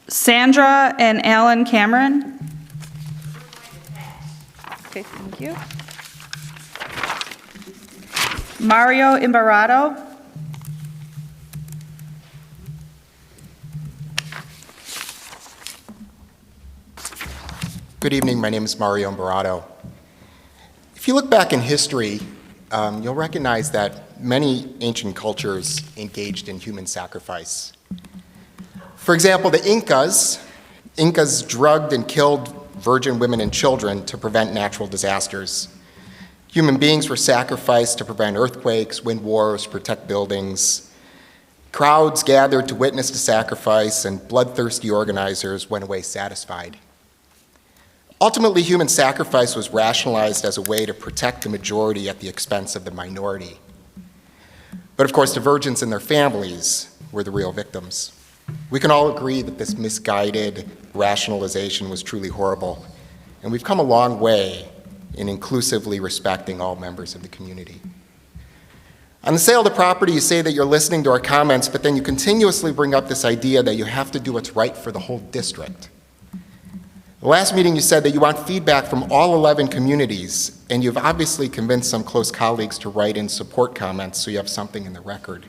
Sandra and Alan Cameron. Okay, thank you. Mario Imbarato. Good evening, my name is Mario Imbarato. If you look back in history, you'll recognize that many ancient cultures engaged in human sacrifice. For example, the Incas drugged and killed virgin women and children to prevent natural disasters. Human beings were sacrificed to prevent earthquakes, wind wars, protect buildings. Crowds gathered to witness the sacrifice, and bloodthirsty organizers went away satisfied. Ultimately, human sacrifice was rationalized as a way to protect the majority at the expense of the minority. But of course, the virgins and their families were the real victims. We can all agree that this misguided rationalization was truly horrible, and we've come a long way in inclusively respecting all members of the community. On the sale of the property, you say that you're listening to our comments, but then you continuously bring up this idea that you have to do what's right for the whole district. The last meeting, you said that you want feedback from all 11 communities, and you've obviously convinced some close colleagues to write in support comments so you have something in the record.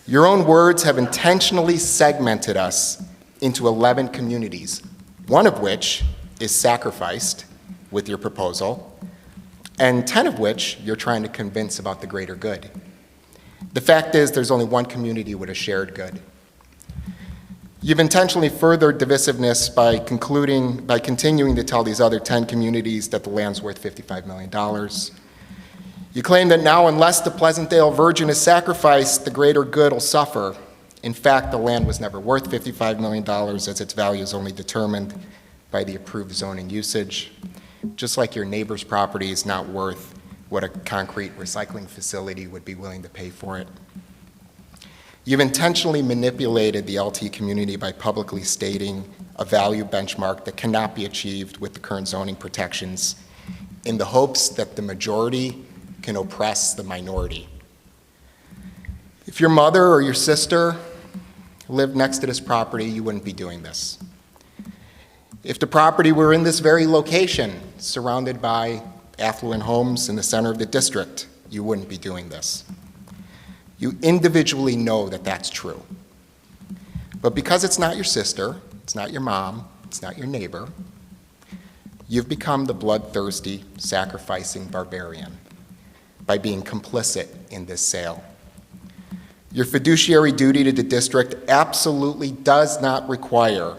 Your own words have intentionally segmented us into 11 communities, one of which is sacrificed with your proposal, and 10 of which you're trying to convince about the greater good. The fact is, there's only one community with a shared good. You've intentionally furthered divisiveness by continuing to tell these other 10 communities that the land's worth $55 million. You claim that now, unless the Pleasantdale Virgin is sacrificed, the greater good will suffer. In fact, the land was never worth $55 million, as its value is only determined by the approved zoning usage. Just like your neighbor's property is not worth what a concrete recycling facility would be willing to pay for it. You've intentionally manipulated the LT community by publicly stating a value benchmark that cannot be achieved with the current zoning protections in the hopes that the majority can oppress the minority. If your mother or your sister lived next to this property, you wouldn't be doing this. If the property were in this very location, surrounded by affluent homes in the center of the district, you wouldn't be doing this. You individually know that that's true. But because it's not your sister, it's not your mom, it's not your neighbor, you've become the bloodthirsty, sacrificing barbarian by being complicit in this sale. Your fiduciary duty to the district absolutely does not require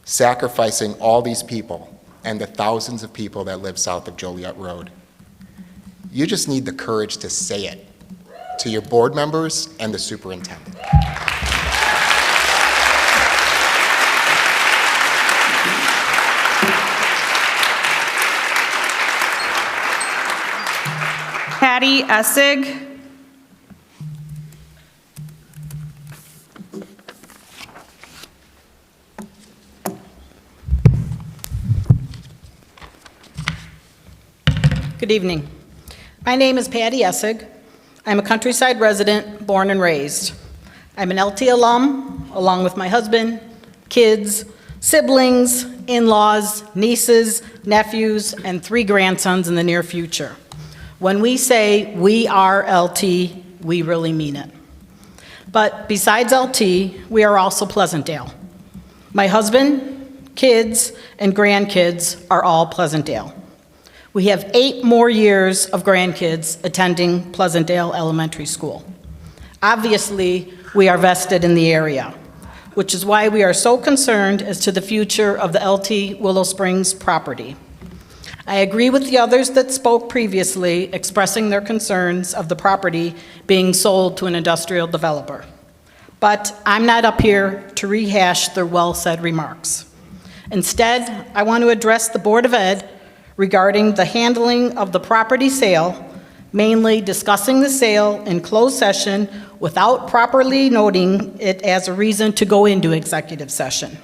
sacrificing all these people and the thousands of people that live south of Joliet Road. You just need the courage to say it to your board members and the superintendent. Patty Essig. Good evening. My name is Patty Essig. I'm a countryside resident, born and raised. I'm an LT alum, along with my husband, kids, siblings, in-laws, nieces, nephews, and 3 grandsons in the near future. When we say we are LT, we really mean it. But besides LT, we are also Pleasantdale. My husband, kids, and grandkids are all Pleasantdale. We have 8 more years of grandkids attending Pleasantdale Elementary School. Obviously, we are vested in the area, which is why we are so concerned as to the future of the LT Willow Springs property. I agree with the others that spoke previously, expressing their concerns of the property being sold to an industrial developer. But I'm not up here to rehash their well-said remarks. Instead, I want to address the Board of Ed regarding the handling of the property sale, mainly discussing the sale in closed session without properly noting it as a reason to go into executive session.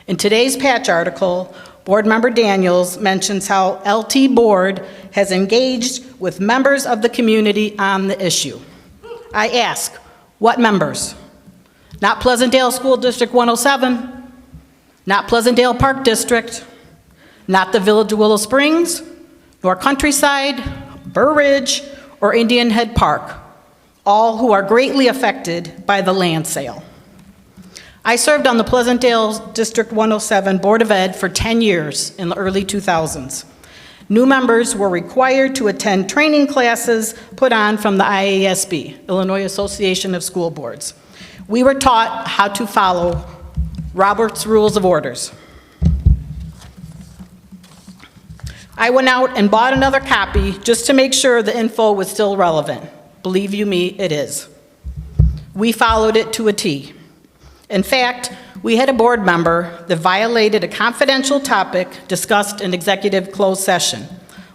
In today's Patch article, Board Member Daniels mentions how LT Board has engaged with members of the community on the issue. I ask, what members? Not Pleasantdale School District 107, not Pleasantdale Park District, not the Village of Willow Springs, nor Countryside, Burr Ridge, or Indian Head Park, all who are greatly affected by the land sale. I served on the Pleasantdale District 107 Board of Ed for 10 years in the early 2000s. New members were required to attend training classes put on from the IASB, Illinois Association of School Boards. We were taught how to follow Robert's Rules of Orders. I went out and bought another copy just to make sure the info was still relevant. Believe you me, it is. We followed it to a T. In fact, we had a board member that violated a confidential topic discussed in executive closed session.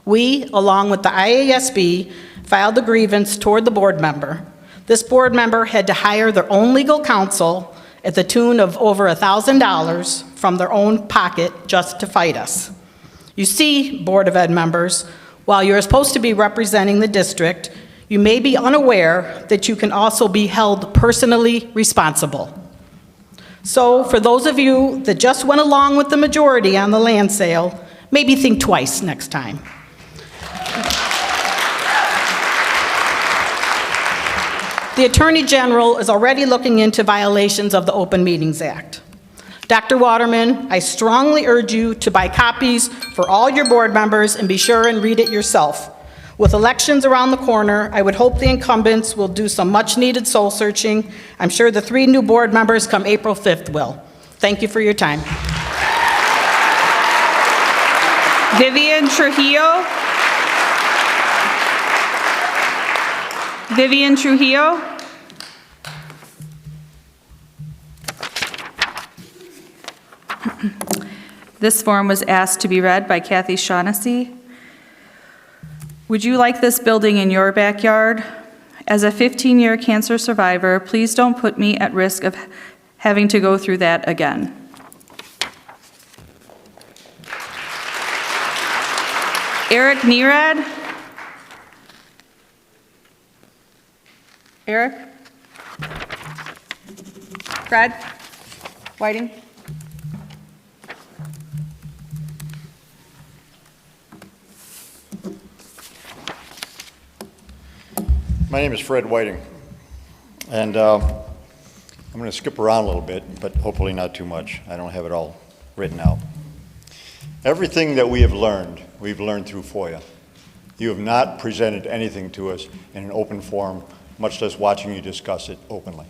We, along with the IASB, filed a grievance toward the board member. This board member had to hire their own legal counsel at the tune of over $1,000 from their own pocket just to fight us. You see, Board of Ed members, while you're supposed to be representing the district, you may be unaware that you can also be held personally responsible. So for those of you that just went along with the majority on the land sale, maybe think twice next time. The Attorney General is already looking into violations of the Open Meetings Act. Dr. Waterman, I strongly urge you to buy copies for all your board members and be sure and read it yourself. With elections around the corner, I would hope the incumbents will do some much-needed soul-searching. I'm sure the 3 new board members come April 5th will. Thank you for your time. Vivian Trujillo. Vivian Trujillo. This form was asked to be read by Kathy Shaughnessy. Would you like this building in your backyard? As a 15-year cancer survivor, please don't put me at risk of having to go through that again. Eric Nerad. Eric? Fred? Whiting? My name is Fred Whiting, and I'm going to skip around a little bit, but hopefully not too much. I don't have it all written out. Everything that we have learned, we've learned through FOIA. You have not presented anything to us in an open forum, much less watching you discuss it openly.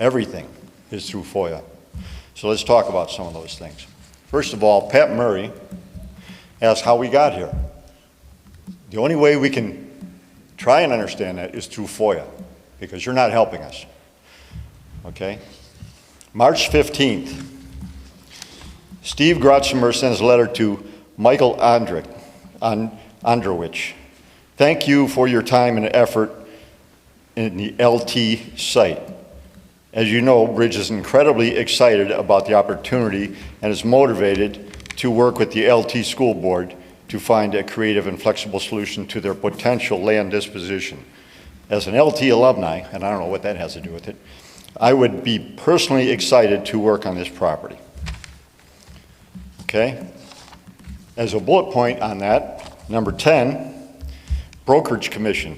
Everything is through FOIA. So let's talk about some of those things. First of all, Pat Murray asked how we got here. The only way we can try and understand that is through FOIA, because you're not helping us, okay? March 15th, Steve Grotzimer sends a letter to Michael Andrewich, Thank you for your time and effort in the LT site. As you know, Bridge is incredibly excited about the opportunity and is motivated to work with the LT School Board to find a creative and flexible solution to their potential land disposition. As an LT alumni, and I don't know what that has to do with it, I would be personally excited to work on this property. Okay? As a bullet point on that, number 10, brokerage commission.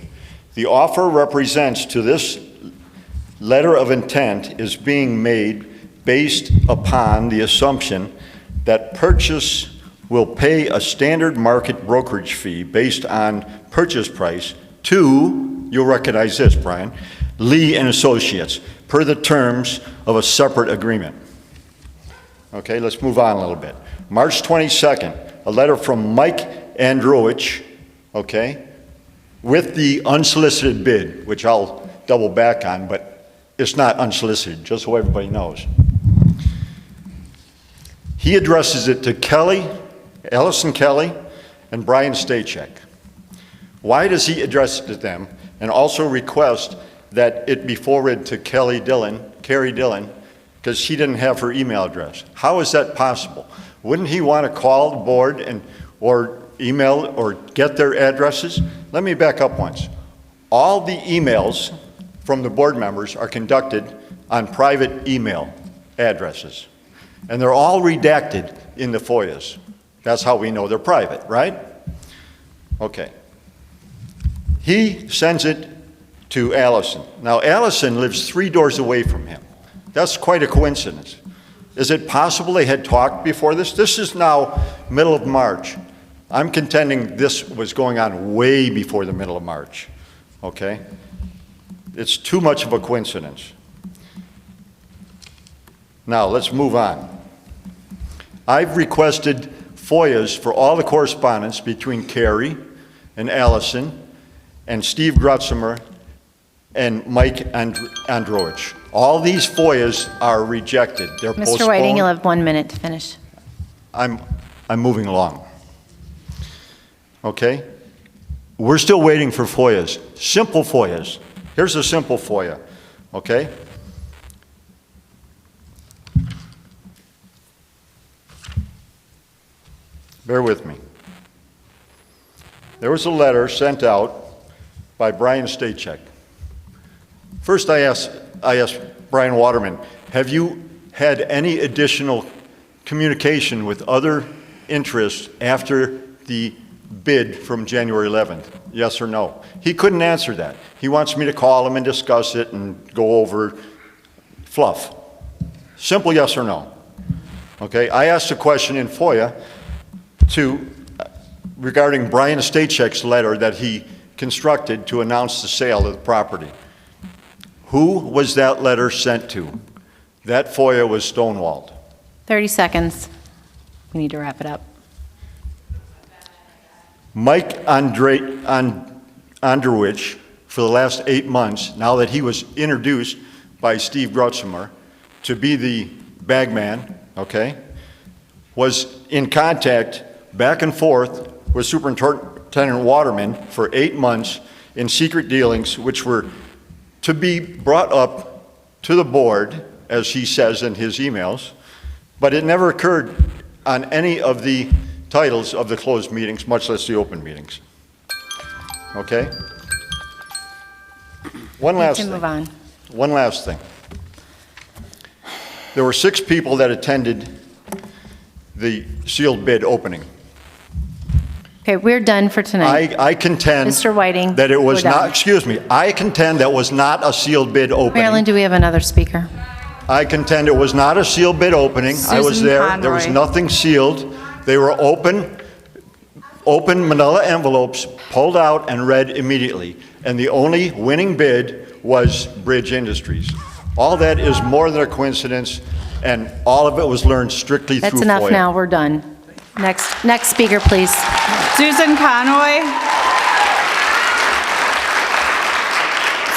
The offer represents to this letter of intent is being made based upon the assumption that purchase will pay a standard market brokerage fee based on purchase price to, you'll recognize this, Brian, Lee and Associates, per the terms of a separate agreement. Okay, let's move on a little bit. March 22nd, a letter from Mike Androwich, okay, with the unsolicited bid, which I'll double back on, but it's not unsolicited, just so everybody knows. He addresses it to Kelly, Allison Kelly, and Brian Stachek. Why does he address it to them and also request that it be forwarded to Carrie Dillon, because she didn't have her email address? How is that possible? Wouldn't he want to call the board or email or get their addresses? Let me back up once. All the emails from the board members are conducted on private email addresses, and they're all redacted in the FOIAs. That's how we know they're private, right? Okay. He sends it to Allison. Now, Allison lives 3 doors away from him. That's quite a coincidence. Is it possible they had talked before this? This is now middle of March. I'm contending this was going on way before the middle of March, okay? It's too much of a coincidence. Now, let's move on. I've requested FOIAs for all the correspondence between Carrie and Allison and Steve Grutzimer and Mike Androwich. All these FOIAs are rejected. They're postponed. Mr. Whiting, you'll have 1 minute to finish. I'm moving along. Okay? We're still waiting for FOIAs, simple FOIAs. Here's a simple FOIA, okay? Bear with me. There was a letter sent out by Brian Stachek. First, I asked Brian Waterman, have you had any additional communication with other interests after the bid from January 11th? Yes or no? He couldn't answer that. He wants me to call him and discuss it and go over fluff. Simple yes or no. Okay, I asked a question in FOIA regarding Brian Stachek's letter that he constructed to announce the sale of the property. Who was that letter sent to? That FOIA was stonewalled. 30 seconds. We need to wrap it up. Mike Androwich, for the last 8 months, now that he was introduced by Steve Grutzimer to be the bagman, okay, was in contact back and forth with Superintendent Waterman for 8 months in secret dealings, which were to be brought up to the board, as he says in his emails, but it never occurred on any of the titles of the closed meetings, much less the open meetings. Okay? One last thing. Move on. One last thing. There were 6 people that attended the sealed bid opening. Okay, we're done for tonight. I contend Mr. Whiting, that it was we're done. not, excuse me, I contend that was not a sealed bid opening. Marilyn, do we have another speaker? I contend it was not a sealed bid opening. I was Susan there. Conroy. There was nothing sealed. They were open manila envelopes, pulled out and read immediately. And the only winning bid was Bridge Industries. All that is more than a coincidence, and all of it was learned strictly through FOIA. That's enough now, we're done. Next speaker, please. Susan Conroy.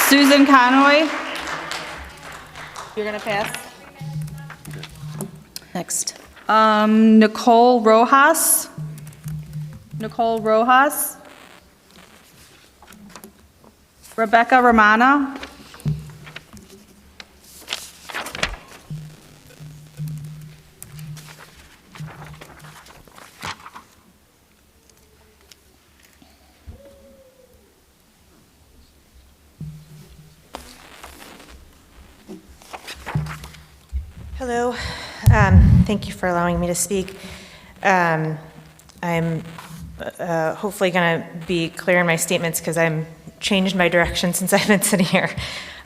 Susan Conroy. You're going to pass? Next. Nicole Rojas. Nicole Rojas. Rebecca Romana. Hello. Thank you for allowing me to speak. I'm hopefully going to be clear in my statements because I'm changed my direction since I've been sitting here.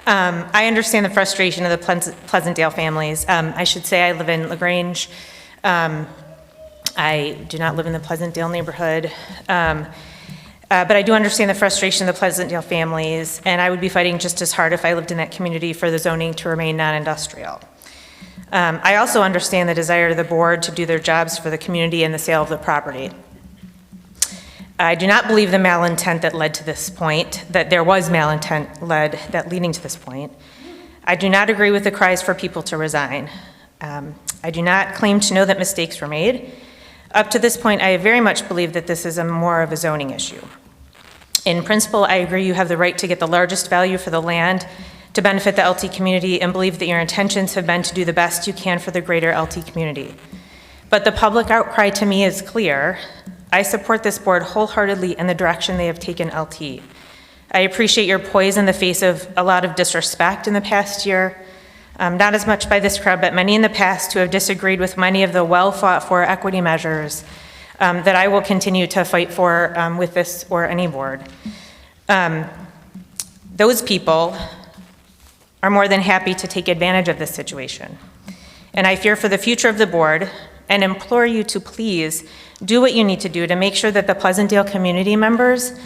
I understand the frustration of the Pleasantdale families. I should say I live in LaGrange. I do not live in the Pleasantdale neighborhood. But I do understand the frustration of the Pleasantdale families, and I would be fighting just as hard if I lived in that community for the zoning to remain non-industrial. I also understand the desire of the board to do their jobs for the community and the sale of the property. I do not believe the malintent that led to this point, that there was malintent leading to this point. I do not agree with the cries for people to resign. I do not claim to know that mistakes were made. Up to this point, I very much believe that this is more of a zoning issue. In principle, I agree you have the right to get the largest value for the land to benefit the LT community and believe that your intentions have been to do the best you can for the greater LT community. But the public outcry to me is clear. I support this board wholeheartedly in the direction they have taken LT. I appreciate your poise in the face of a lot of disrespect in the past year, not as much by this crowd, but many in the past who have disagreed with many of the well-fought-for equity measures that I will continue to fight for with this or any board. Those people are more than happy to take advantage of this situation. And I fear for the future of the board and implore you to please do what you need to do to make sure that the Pleasantdale community members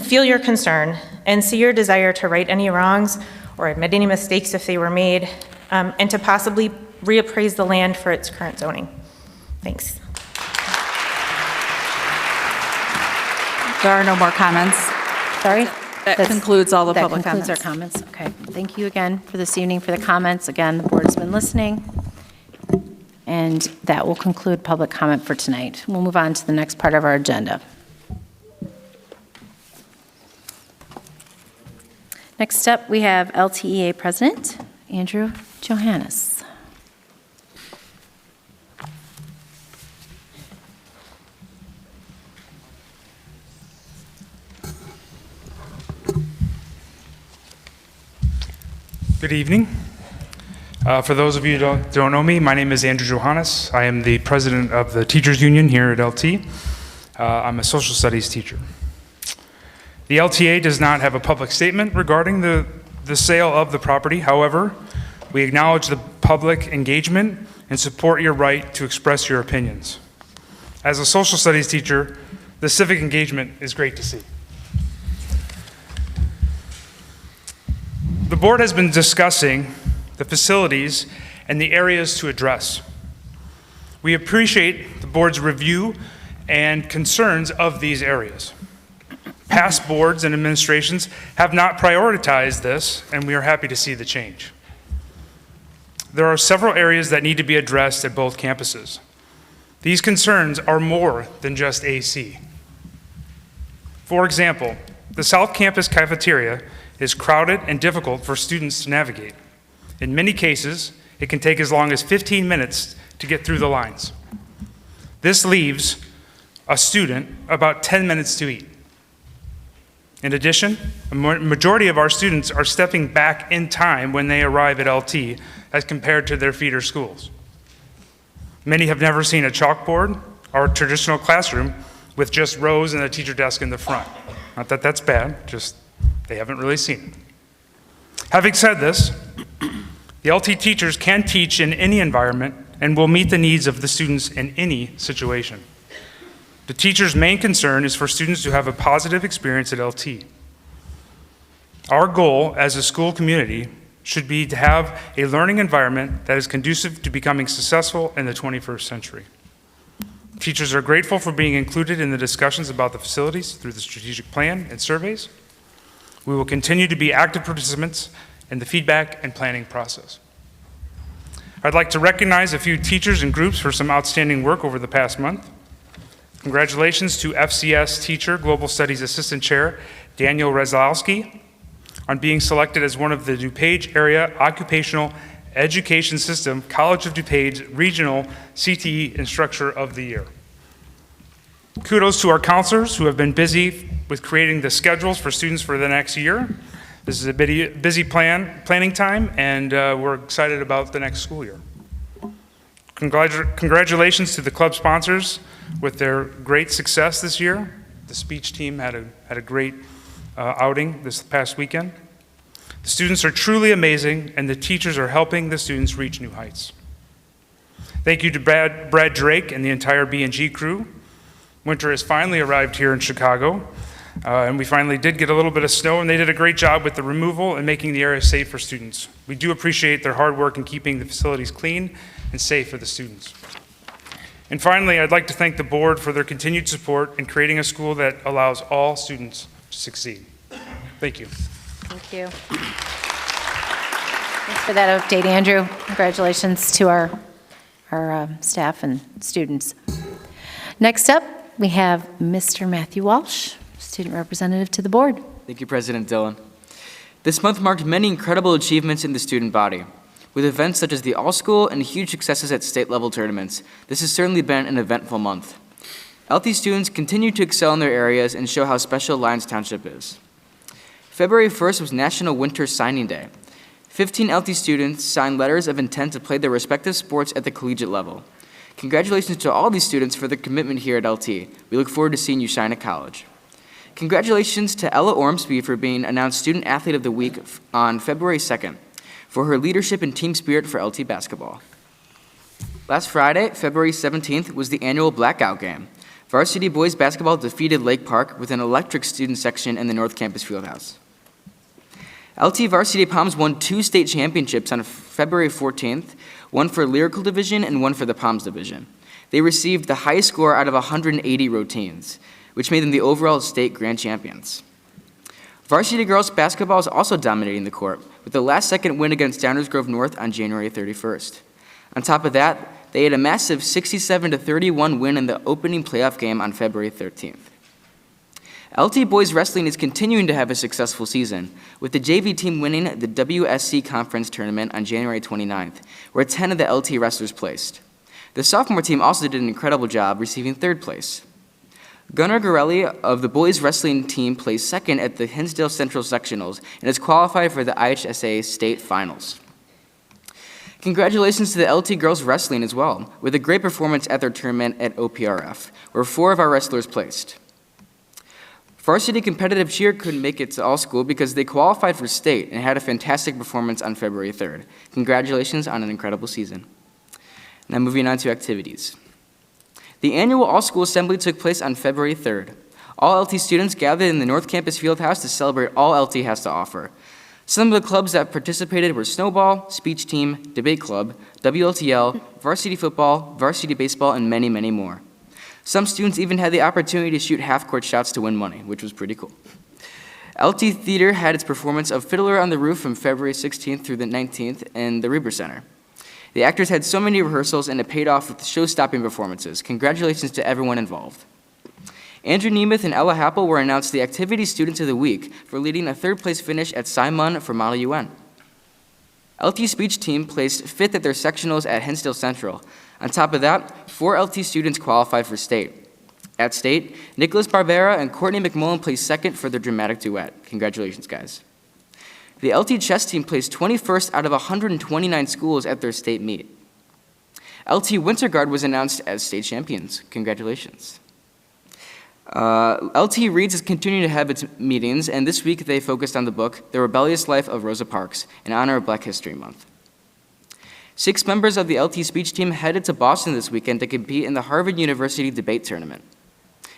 feel your concern and see your desire to right any wrongs or admit any mistakes if they were made, and to possibly reappraise the land for its current zoning. Thanks. There are no more comments. Sorry? That concludes all the public comments. That concludes our comments. Okay. Thank you again for this evening for the comments. Again, the board's been listening. And that will conclude public comment for tonight. We'll move on to the next part of our agenda. Next up, we have LTEA President Andrew Johannes. Good evening. For those of you who don't know me, my name is Andrew Johannes. I am the president of the Teachers Union here at LT. I'm a social studies teacher. The LTA does not have a public statement regarding the sale of the property. However, we acknowledge the public engagement and support your right to express your opinions. As a social studies teacher, the civic engagement is great to see. The board has been discussing the facilities and the areas to address. We appreciate the board's review and concerns of these areas. Past boards and administrations have not prioritized this, and we are happy to see the change. There are several areas that need to be addressed at both campuses. These concerns are more than just AC. For example, the South Campus cafeteria is crowded and difficult for students to navigate. In many cases, it can take as long as 15 minutes to get through the lines. This leaves a student about 10 minutes to eat. In addition, a majority of our students are stepping back in time when they arrive at LT as compared to their feeder schools. Many have never seen a chalkboard or a traditional classroom with just rows and a teacher desk in the front. Not that that's bad, just they haven't really seen it. Having said this, the LT teachers can teach in any environment and will meet the needs of the students in any situation. The teacher's main concern is for students to have a positive experience at LT. Our goal as a school community should be to have a learning environment that is conducive to becoming successful in the 21st century. Teachers are grateful for being included in the discussions about the facilities through the strategic plan and surveys. We will continue to be active participants in the feedback and planning process. I'd like to recognize a few teachers and groups for some outstanding work over the past month. Congratulations to FCS teacher, Global Studies Assistant Chair, Daniel Rezlowski, on being selected as one of the DuPage Area Occupational Education System College of DuPage's Regional CTE Instructor of the Year. Kudos to our counselors who have been busy with creating the schedules for students for the next year. This is a busy planning time, and we're excited about the next school year. Congratulations to the club sponsors with their great success this year. The speech team had a great outing this past weekend. The students are truly amazing, and the teachers are helping the students reach new heights. Thank you to Brad Drake and the entire B&G crew. Winter has finally arrived here in Chicago, and we finally did get a little bit of snow, and they did a great job with the removal and making the area safe for students. We do appreciate their hard work in keeping the facilities clean and safe for the students. And finally, I'd like to thank the board for their continued support in creating a school that allows all students to succeed. Thank you. Thank you. Thanks for that update, Andrew. Congratulations to our staff and students. Next up, we have Mr. Matthew Walsh, student representative to the board. Thank you, President Dillon. This month marked many incredible achievements in the student body. With events such as the All-School and huge successes at state-level tournaments, this has certainly been an eventful month. LT students continue to excel in their areas and show how special Lyons Township is. February 1st was National Winter Signing Day. 15 LT students signed letters of intent to play their respective sports at the collegiate level. Congratulations to all these students for their commitment here at LT. We look forward to seeing you shine at college. Congratulations to Ella Ormsby for being announced Student Athlete of the Week on February 2nd for her leadership and team spirit for LT basketball. Last Friday, February 17th, was the annual Blackout Game. Varsity boys basketball defeated Lake Park with an electric student section in the North Campus Fieldhouse. LT Varsity Palms won 2 state championships on February 14th, one for Lyrical Division and one for the Palms Division. They received the highest score out of 180 routines, which made them the overall state grand champions. Varsity girls basketball is also dominating the court, with the last-second win against Downers Grove North on January 31st. On top of that, they had a massive 67-31 win in the opening playoff game on February 13th. LT Boys Wrestling is continuing to have a successful season, with the JV team winning the WSC Conference Tournament on January 29th, where 10 of the LT wrestlers placed. The sophomore team also did an incredible job, receiving 3rd place. Gunnar Gorelli of the boys wrestling team placed 2nd at the Hinsdale Central Sectionals and is qualified for the IHSA State Finals. Congratulations to the LT girls wrestling as well, with a great performance at their tournament at OPRF, where 4 of our wrestlers placed. Varsity competitive cheer couldn't make it to all school because they qualified for state and had a fantastic performance on February 3rd. Congratulations on an incredible season. Now moving on to activities. The annual all-school assembly took place on February 3rd. All LT students gathered in the North Campus Fieldhouse to celebrate all LT has to offer. Some of the clubs that participated were Snowball, Speech Team, Debate Club, WLTL, Varsity Football, Varsity Baseball, and many, many more. Some students even had the opportunity to shoot half-court shots to win money, which was pretty cool. LT Theater had its performance of Fiddler on the Roof from February 16th through the 19th in the Reber Center. The actors had so many rehearsals and it paid off with show-stopping performances. Congratulations to everyone involved. Andrew Nemeth and Ella Happel were announced the Activity Students of the Week for leading a 3rd-place finish at Simon for Model UN. LT Speech Team placed 5th at their sectionals at Hinsdale Central. On top of that, 4 LT students qualified for state. At state, Nicholas Barbera and Courtney McMullen placed 2nd for their dramatic duet. Congratulations, guys. The LT chess team placed 21st out of 129 schools at their state meet. LT Winter Guard was announced as state champions. Congratulations. LT Reads is continuing to have its meetings, and this week they focused on the book, The Rebellious Life of Rosa Parks, in honor of Black History Month. 6 members of the LT speech team headed to Boston this weekend to compete in the Harvard University Debate Tournament.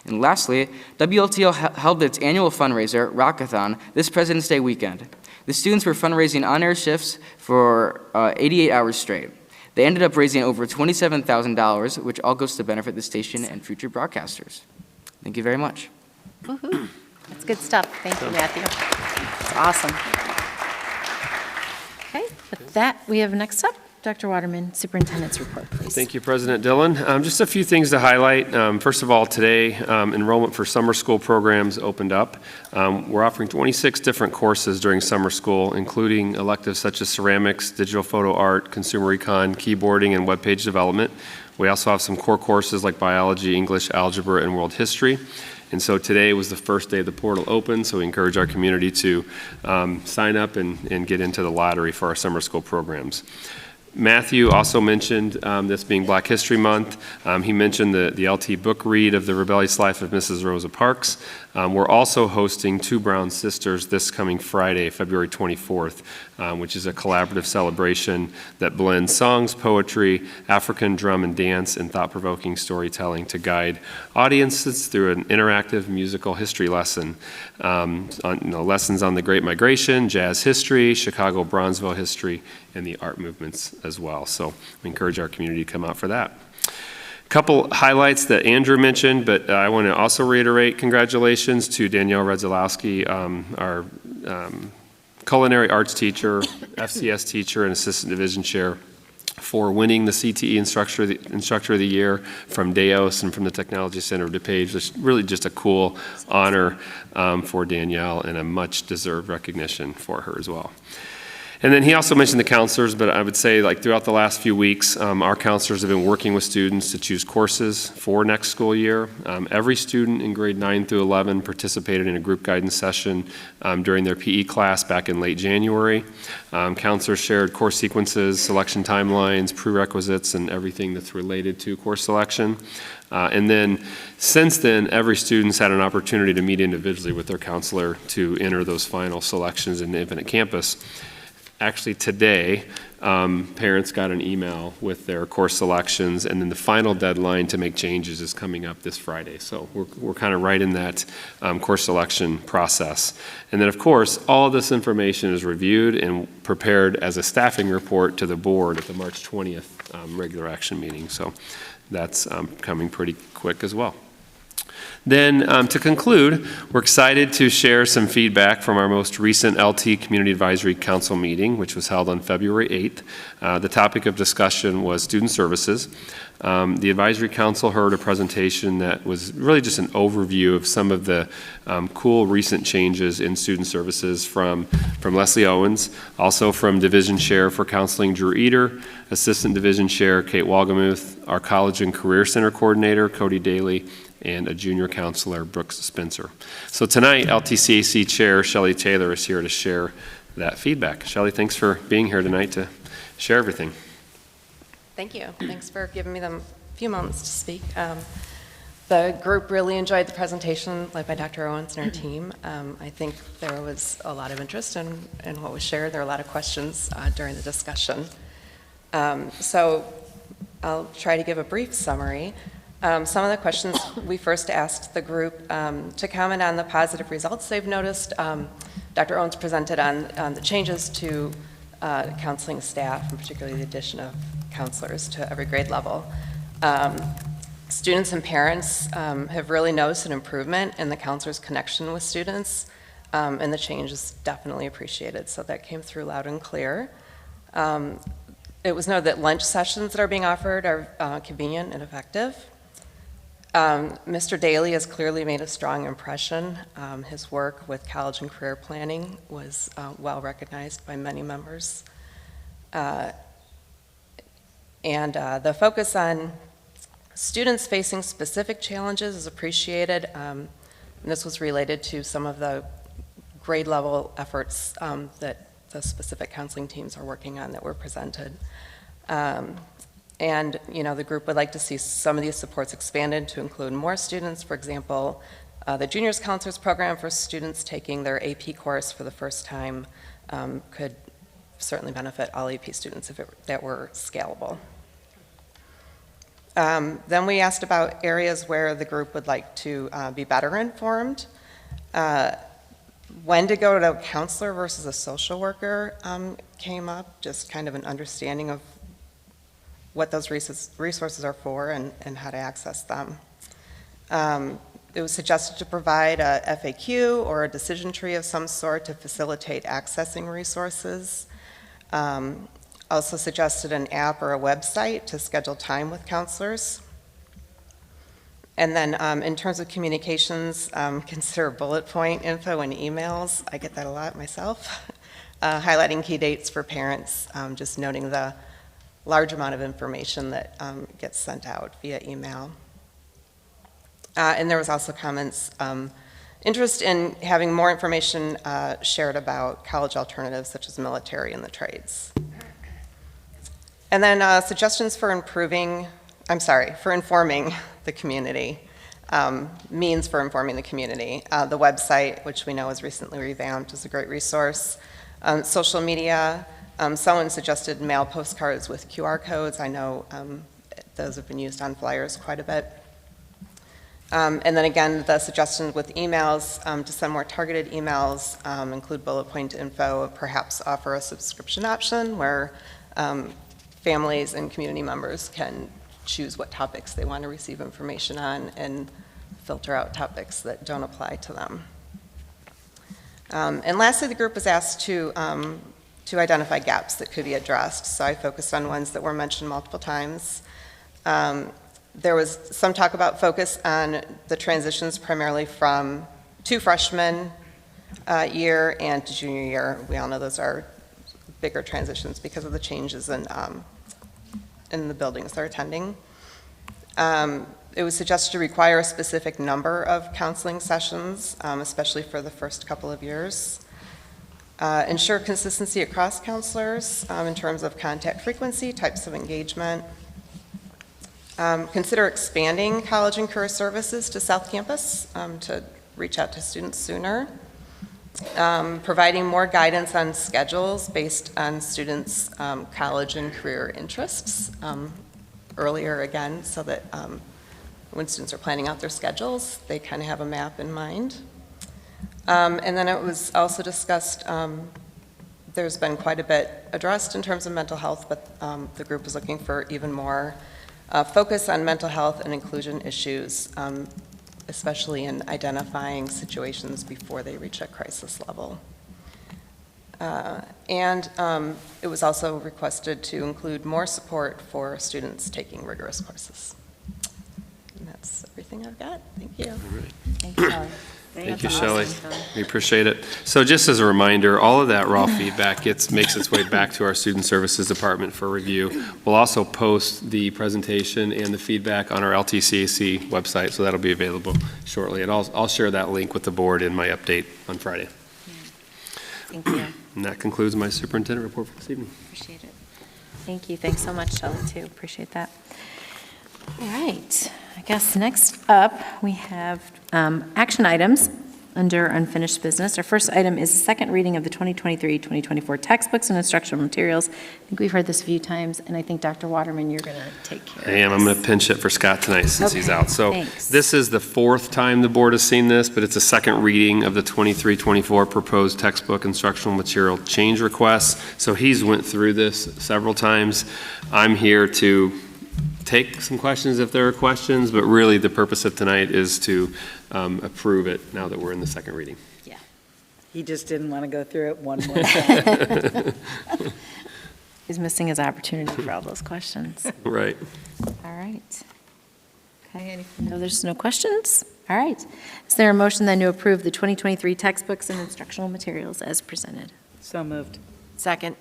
And lastly, WLTL held its annual fundraiser, Rockathon, this President's Day weekend. The students were fundraising on-air shifts for 88 hours straight. They ended up raising over $27,000, which all goes to benefit the station and future broadcasters. Thank you very much. Woohoo. That's good stuff. Thank you, Matthew. That's awesome. Okay, with that, we have next up Dr. Waterman, Superintendent's report, please. Thank you, President Dillon. Just a few things to highlight. First of all, today, enrollment for summer school programs opened up. We're offering 26 different courses during summer school, including electives such as ceramics, digital photo art, consumer econ, keyboarding, and web page development. We also have some core courses like biology, English, algebra, and world history. And so today was the first day the portal opened, so we encourage our community to sign up and get into the lottery for our summer school programs. Matthew also mentioned this being Black History Month. He mentioned the LT book read of The Rebellious Life of Mrs. Rosa Parks. We're also hosting Two Brown Sisters this coming Friday, February 24th, which is a collaborative celebration that blends songs, poetry, African drum and dance, and thought-provoking storytelling to guide audiences through an interactive musical history lesson. Lessons on the Great Migration, jazz history, Chicago Bronzeville history, and the art movements as well. So we encourage our community to come out for that. A couple highlights that Andrew mentioned, but I want to also reiterate congratulations to Danielle Redzalowski, our culinary arts teacher, FCS teacher, and assistant division chair, for winning the CTE Instructor of the Year from Deos and from the Technology Center of DuPage. It's really just a cool honor for Danielle and a much-deserved recognition for her as well. And then he also mentioned the counselors, but I would say like throughout the last few weeks, our counselors have been working with students to choose courses for next school year. Every student in grade 9 through 11 participated in a group guidance session during their PE class back in late January. Counselors shared course sequences, selection timelines, prerequisites, and everything that's related to course selection. And then since then, every student's had an opportunity to meet individually with their counselor to enter those final selections in Infinite Campus. Actually today, parents got an email with their course selections, and then the final deadline to make changes is coming up this Friday. So we're kind of right in that course selection process. And then of course, all of this information is reviewed and prepared as a staffing report to the board at the March 20th regular action meeting. So that's coming pretty quick as well. Then to conclude, we're excited to share some feedback from our most recent LT Community Advisory Council meeting, which was held on February 8th. The topic of discussion was student services. The Advisory Council heard a presentation that was really just an overview of some of the cool recent changes in student services from Leslie Owens, also from Division Chair for Counseling Drew Eder, Assistant Division Chair Kate Walgamuth, our College and Career Center Coordinator Cody Daly, and a junior counselor, Brooks Spencer. So tonight, LTCAC Chair Shelley Taylor is here to share that feedback. Shelley, thanks for being here tonight to share everything. Thank you. Thanks for giving me the few moments to speak. The group really enjoyed the presentation led by Dr. Owens and her team. I think there was a lot of interest in what was shared. There were a lot of questions during the discussion. So I'll try to give a brief summary. Some of the questions we first asked the group to comment on the positive results they've noticed. Dr. Owens presented on the changes to counseling staff, and particularly the addition of counselors to every grade level. Students and parents have really noticed an improvement in the counselor's connection with students, and the change is definitely appreciated, so that came through loud and clear. It was noted that lunch sessions that are being offered are convenient and effective. Mr. Daly has clearly made a strong impression. His work with college and career planning was well recognized by many members. And the focus on students facing specific challenges is appreciated. And this was related to some of the grade level efforts that the specific counseling teams are working on that were presented. And, you know, the group would like to see some of these supports expanded to include more students. For example, the Juniors Counselors Program for students taking their AP course for the first time could certainly benefit all AP students if that were scalable. Then we asked about areas where the group would like to be better informed. When to go to a counselor versus a social worker came up, just kind of an understanding of what those resources are for and how to access them. It was suggested to provide a FAQ or a decision tree of some sort to facilitate accessing resources. Also suggested an app or a website to schedule time with counselors. And then in terms of communications, consider bullet point info and emails. I get that a lot myself. Highlighting key dates for parents, just noting the large amount of information that gets sent out via email. And there was also comments, interest in having more information shared about college alternatives such as military and the trades. And then suggestions for informing the community, means for informing the community. The website, which we know is recently revamped, is a great resource. Social media, someone suggested mail postcards with QR codes. I know those have been used on flyers quite a bit. And then again, the suggestions with emails, to send more targeted emails, include bullet point info, perhaps offer a subscription option where families and community members can choose what topics they want to receive information on and filter out topics that don't apply to them. And lastly, the group was asked to identify gaps that could be addressed. So I focused on ones that were mentioned multiple times. There was some talk about focus on the transitions primarily to freshman year and to junior year. We all know those are bigger transitions because of the changes in the buildings they're attending. It was suggested to require a specific number of counseling sessions, especially for the first couple of years. Ensure consistency across counselors in terms of contact frequency, types of engagement. Consider expanding college and career services to South Campus to reach out to students sooner. Providing more guidance on schedules based on students' college and career interests earlier again, so that when students are planning out their schedules, they kind of have a map in mind. And then it was also discussed, there's been quite a bit addressed in terms of mental health, but the group was looking for even more focus on mental health and inclusion issues, especially in identifying situations before they reach a crisis level. And it was also requested to include more support for students taking rigorous courses. And that's everything I've got. Thank you. Thank you, Shelley. Thank you, Shelley. We appreciate it. So just as a reminder, all of that raw feedback makes its way back to our Student Services Department for review. We'll also post the presentation and the feedback on our LTCAC website, so that'll be available shortly. And I'll share that link with the board in my update on Friday. Thank you. And that concludes my superintendent report for this evening. Appreciate it. Thank you. Thanks so much, Shelley, too. Appreciate that. All right. I guess next up, we have action items under unfinished business. Our first item is second reading of the 2023-2024 textbooks and instructional materials. I think we've heard this a few times, and I think Dr. Waterman, you're going to take care of this. I am. I'm going to pinch it for Scott tonight since he's out. So thanks. This is the fourth time the board has seen this, but it's a second reading of the 23-24 proposed textbook instructional material change requests. So he's went through this several times. I'm here to take some questions if there are questions, but really the purpose of tonight is to approve it now that we're in the second reading. Yeah. He just didn't want to go through it one more time. He's missing his opportunity for all those questions. Right. All right. Okay, no, there's no questions? All right. Is there a motion then to approve the 2023 textbooks and instructional materials as presented? So moved. Second.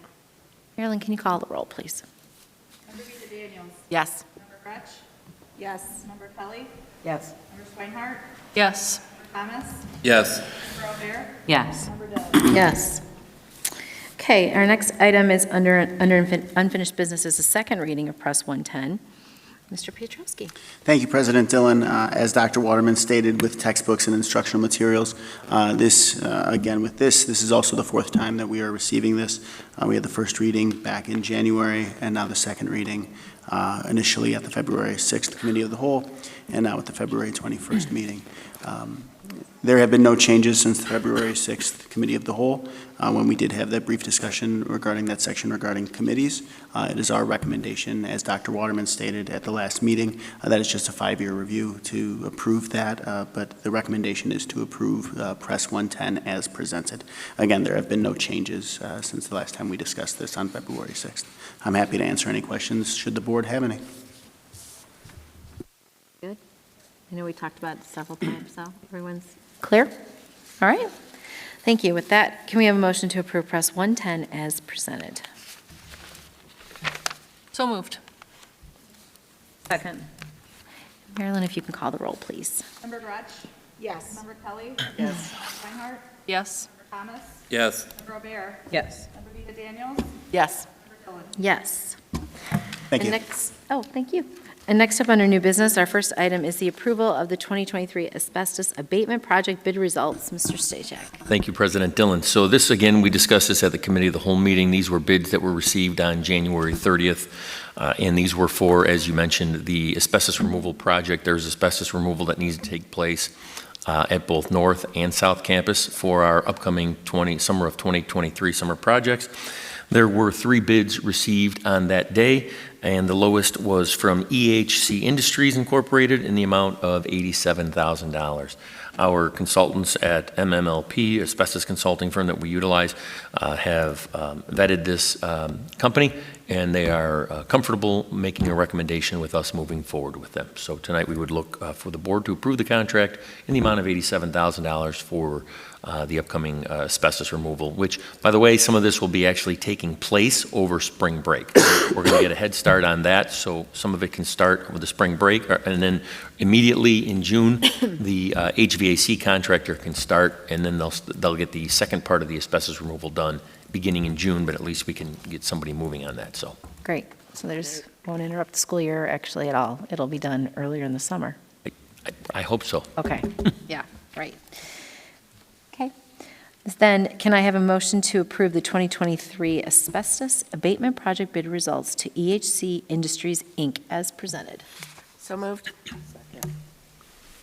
Marilyn, can you call the roll, please? Member Daniels. Yes. Member Gretsch. Yes. Member Kelly. Yes. Member Swinehart. Yes. Member Thomas. Yes. Member O'Bear. Yes. Member Dillon. Yes. Okay, our next item is under unfinished business is the second reading of Press 110. Mr. Piotrowski. Thank you, President Dillon. As Dr. Waterman stated, with textbooks and instructional materials, this is also the fourth time that we are receiving this. We had the first reading back in January, and now the second reading initially at the February 6th Committee of the Whole, and now at the February 21st meeting. There have been no changes since the February 6th Committee of the Whole, when we did have that brief discussion regarding that section regarding committees. It is our recommendation, as Dr. Waterman stated at the last meeting, that it's just a 5-year review to approve that, but the recommendation is to approve Press 110 as presented. Again, there have been no changes since the last time we discussed this on February 6th. I'm happy to answer any questions should the board have any. Good. I know we talked about it several times, so everyone's clear? All right. Thank you. With that, can we have a motion to approve Press 110 as presented? So moved. Second. Marilyn, if you can call the roll, please. Member Gretsch? Yes. Member Kelly? Yes. Reinhardt? Yes. Member Thomas? Yes. Member Robert? Yes. Member Vita Daniels? Yes. Member Dillon? Yes. Thank you. Thank you. And next up under new business, our first item is the approval of the 2023 asbestos abatement project bid results. Mr. Stachek. Thank you, President Dillon. So this, again, we discussed this at the Committee of the Whole meeting. These were bids that were received on January 30th, and these were for, as you mentioned, the asbestos removal project. There's asbestos removal that needs to take place at both North and South Campus for our upcoming summer of 2023 summer projects. There were 3 bids received on that day, and the lowest was from EHC Industries Incorporated in the amount of $87,000. Our consultants at MMLP, asbestos consulting firm that we utilize, have vetted this company, and they are comfortable making a recommendation with us moving forward with them. So tonight we would look for the board to approve the contract in the amount of $87,000 for the upcoming asbestos removal, which, by the way, some of this will be actually taking place over spring break. We're going to get a head start on that, so some of it can start with the spring break, and then immediately in June, the HVAC contractor can start, and then they'll get the second part of the asbestos removal done beginning in June, but at least we can get somebody moving on that. So Great. So there's won't interrupt the school year actually at all. It'll be done earlier in the summer. I hope so. Okay. Yeah, right. Okay. Then can I have a motion to approve the 2023 asbestos abatement project bid results to EHC Industries, Inc. as presented? So moved.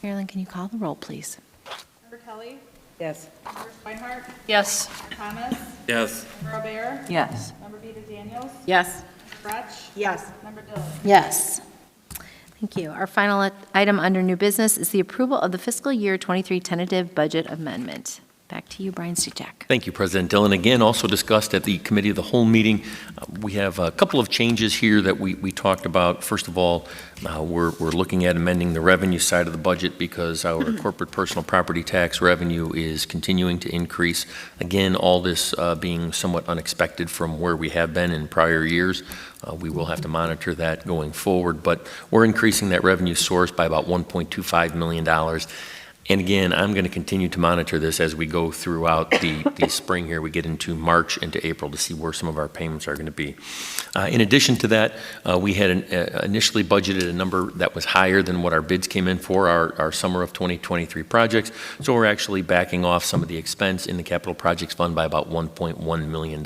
Marilyn, can you call the roll, please? Member Kelly? Yes. Member Reinhardt? Yes. Member Thomas? Yes. Member Robert? Yes. Member Vita Daniels? Yes. Member Gretsch? Yes. Member Dillon? Yes. Thank you. Our final item under new business is the approval of the fiscal year 23 tentative budget amendment. Back to you, Brian Stachek. thank you, President Dillon. Again, also discussed at the Committee of the Whole meeting, we have a couple of changes here that we talked about. First of all, we're looking at amending the revenue side of the budget because our corporate personal property tax revenue is continuing to increase. Again, all this being somewhat unexpected from where we have been in prior years. We will have to monitor that going forward, but we're increasing that revenue source by about $1.25 million. And again, I'm going to continue to monitor this as we go throughout the spring here. We get into March into April to see where some of our payments are going to be. In addition to that, we had initially budgeted a number that was higher than what our bids came in for our summer of 2023 projects. So we're actually backing off some of the expense in the capital projects fund by about $1.1 million.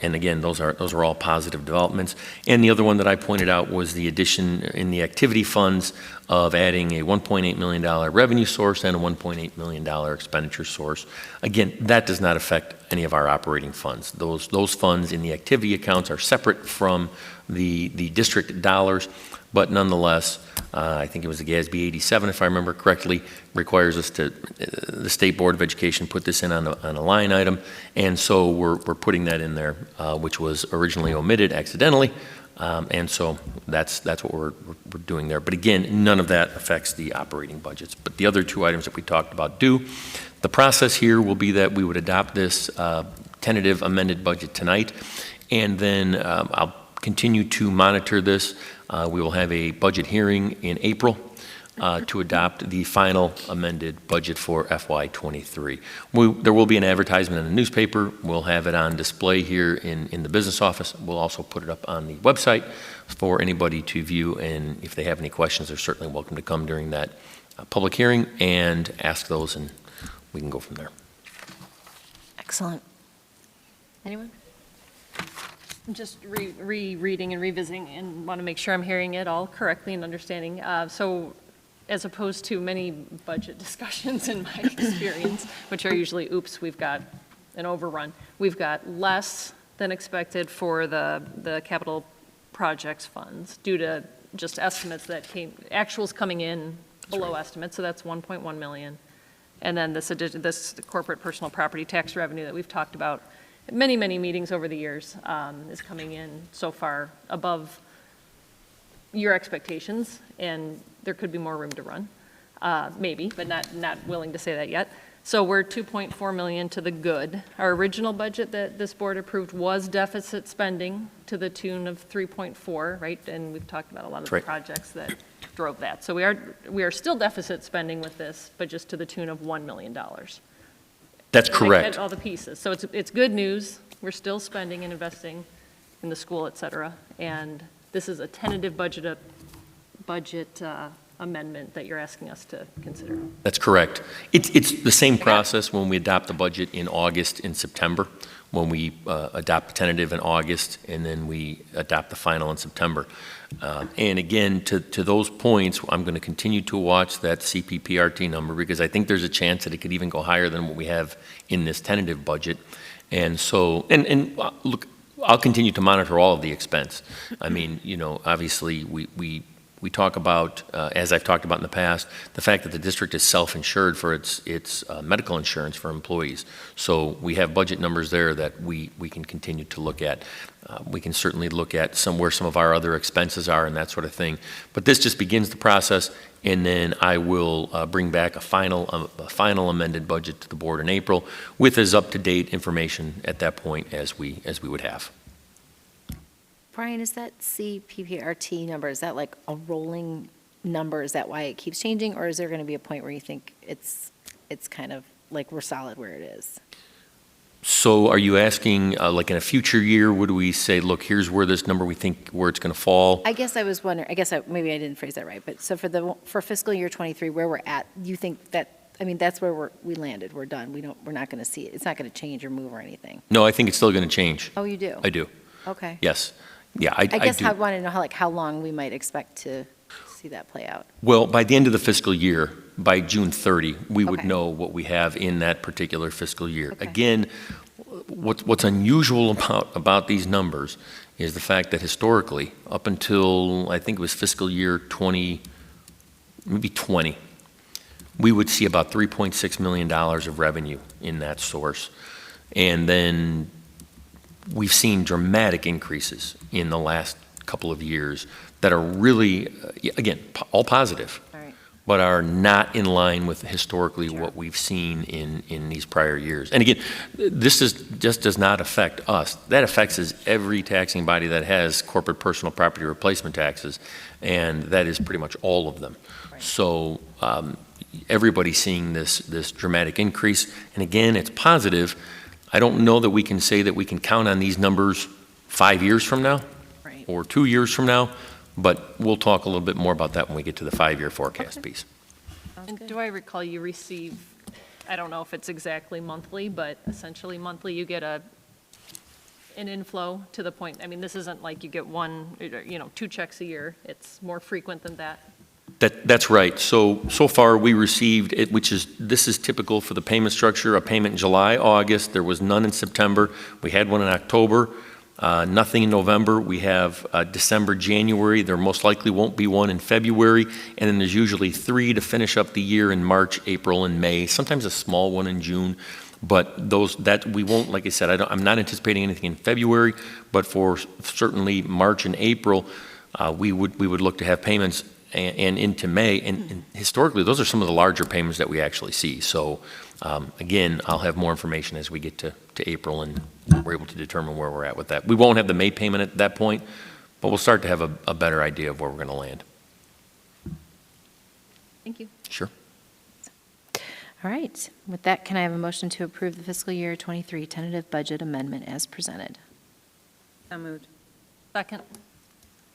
And again, those are all positive developments. And the other one that I pointed out was the addition in the activity funds of adding a $1.8 million revenue source and a $1.8 million expenditure source. Again, that does not affect any of our operating funds. Those funds in the activity accounts are separate from the district dollars, but nonetheless, I think it was the GASB 87, if I remember correctly, requires us to, the State Board of Education put this in on a line item, and so we're putting that in there, which was originally omitted accidentally. And so that's what we're doing there. But again, none of that affects the operating budgets. But the other 2 items that we talked about do. The process here will be that we would adopt this tentative amended budget tonight, and then I'll continue to monitor this. We will have a budget hearing in April to adopt the final amended budget for FY23. There will be an advertisement in the newspaper. We'll have it on display here in the business office. We'll also put it up on the website for anybody to view, and if they have any questions, they're certainly welcome to come during that public hearing and ask those, and we can go from there. Excellent. Anyone? I'm just rereading and revisiting and want to make sure I'm hearing it all correctly and understanding. So as opposed to many budget discussions in my experience, which are usually, oops, we've got an overrun. We've got less than expected for the capital projects funds due to just estimates that actuals coming in below estimates, so that's 1.1 million. And then this corporate personal property tax revenue that we've talked about at many, many meetings over the years is coming in so far above your expectations, and there could be more room to run, maybe, but not willing to say that yet. So we're 2.4 million to the good. Our original budget that this board approved was deficit spending to the tune of 3.4, right? And we've talked about a lot of the projects that drove that. So we are still deficit spending with this, but just to the tune of $1 million. That's correct. At all the pieces. So it's good news. We're still spending and investing in the school, et cetera. And this is a tentative budget amendment that you're asking us to consider. That's correct. It's the same process when we adopt the budget in August and September, when we adopt the tentative in August, and then we adopt the final in September. And again, to those points, I'm going to continue to watch that CPPRT number, because I think there's a chance that it could even go higher than what we have in this tentative budget. And so, and look, I'll continue to monitor all of the expense. I mean, you know, obviously, we talk about, as I've talked about in the past, the fact that the district is self-insured for its medical insurance for employees. So we have budget numbers there that we can continue to look at. We can certainly look at where some of our other expenses are and that sort of thing. But this just begins the process, and then I will bring back a final amended budget to the board in April with as up-to-date information at that point as we would have. Brian, is that CPPRT number, is that like a rolling number? Is that why it keeps changing? Or is there going to be a point where you think it's kind of like we're solid where it is? So are you asking, like in a future year, would we say, look, here's where this number we think where it's going to fall? I guess I was wondering, maybe I didn't phrase that right, but so for fiscal year 23, where we're at, you think that, I mean, that's where we landed, we're done, we're not going to see it, it's not going to change or move or anything? No, I think it's still going to change. Oh, you do? I do. Okay. Yes. Yeah, I guess do. I want to know how long we might expect to see that play out. Well, by the end of the fiscal year, by June 30, we would Okay. know what we have in that particular fiscal year. Again, what's unusual about these numbers is the fact that historically, up until I think it was fiscal year 20, maybe 20, we would see about $3.6 million of revenue in that source. And then we've seen dramatic increases in the last couple of years that are really, again, all positive, but are not in line with historically what we've seen in these prior years. And again, this just does not affect us. That affects every taxing body that has corporate personal property replacement taxes, and that is pretty much all of them. So everybody's seeing this dramatic increase, and again, it's positive. I don't know that we can say that we can count on these numbers 5 years from now or 2 years from now, but we'll talk a little bit more about that when we get to the 5-year forecast piece. And do I recall you receive, I don't know if it's exactly monthly, but essentially monthly, you get an inflow to the point, I mean, this isn't like you get 2 checks a year. It's more frequent than that. That's right. So far we received it, this is typical for the payment structure, a payment in July, August. There was none in September. We had one in October, nothing in November. We have December, January. There most likely won't be one in February. And then there's usually 3 to finish up the year in March, April, and May, sometimes a small one in June. But we won't, like I said, I'm not anticipating anything in February, but for certainly March and April, we would look to have payments and into May, and historically, those are some of the larger payments that we actually see. So, again, I'll have more information as we get to April, and we're able to determine where we're at with that. We won't have the May payment at that point, but we'll start to have a better idea of where we're going to land. Thank you. Sure. All right. With that, can I have a motion to approve the fiscal year 23 tentative budget amendment as presented? So moved. Second.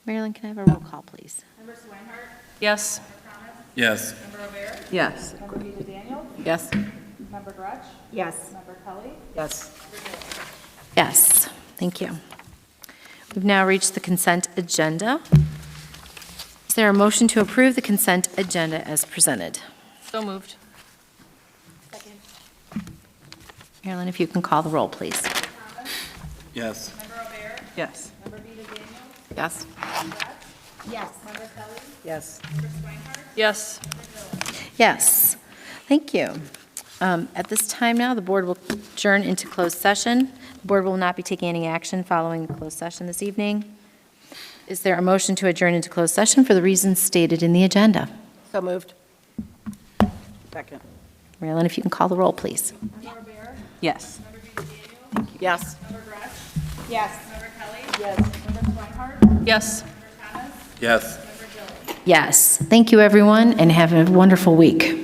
Marilyn, can I have a roll call, please? Member Swinehart? Yes. Yes. Member O'Bear? Yes. Member Vita Daniel? Yes. Member Grutch? Yes. Member Kelly? Yes. Yes. Thank you. We've now reached the consent agenda. Is there a motion to approve the consent agenda as presented? So moved. Marilyn, if you can call the roll, please. Yes. Yes. Yes. Yes. Yes. Yes. Yes. Thank you. At this time now, the board will adjourn into closed session. The board will not be taking any action following the closed session this evening. Is there a motion to adjourn into closed session for the reasons stated in the agenda? So moved. Second. Marilyn, if you can call the roll, please. Yes. Yes. Yes. Yes. Yes. Yes. Thank you, everyone, and have a wonderful week.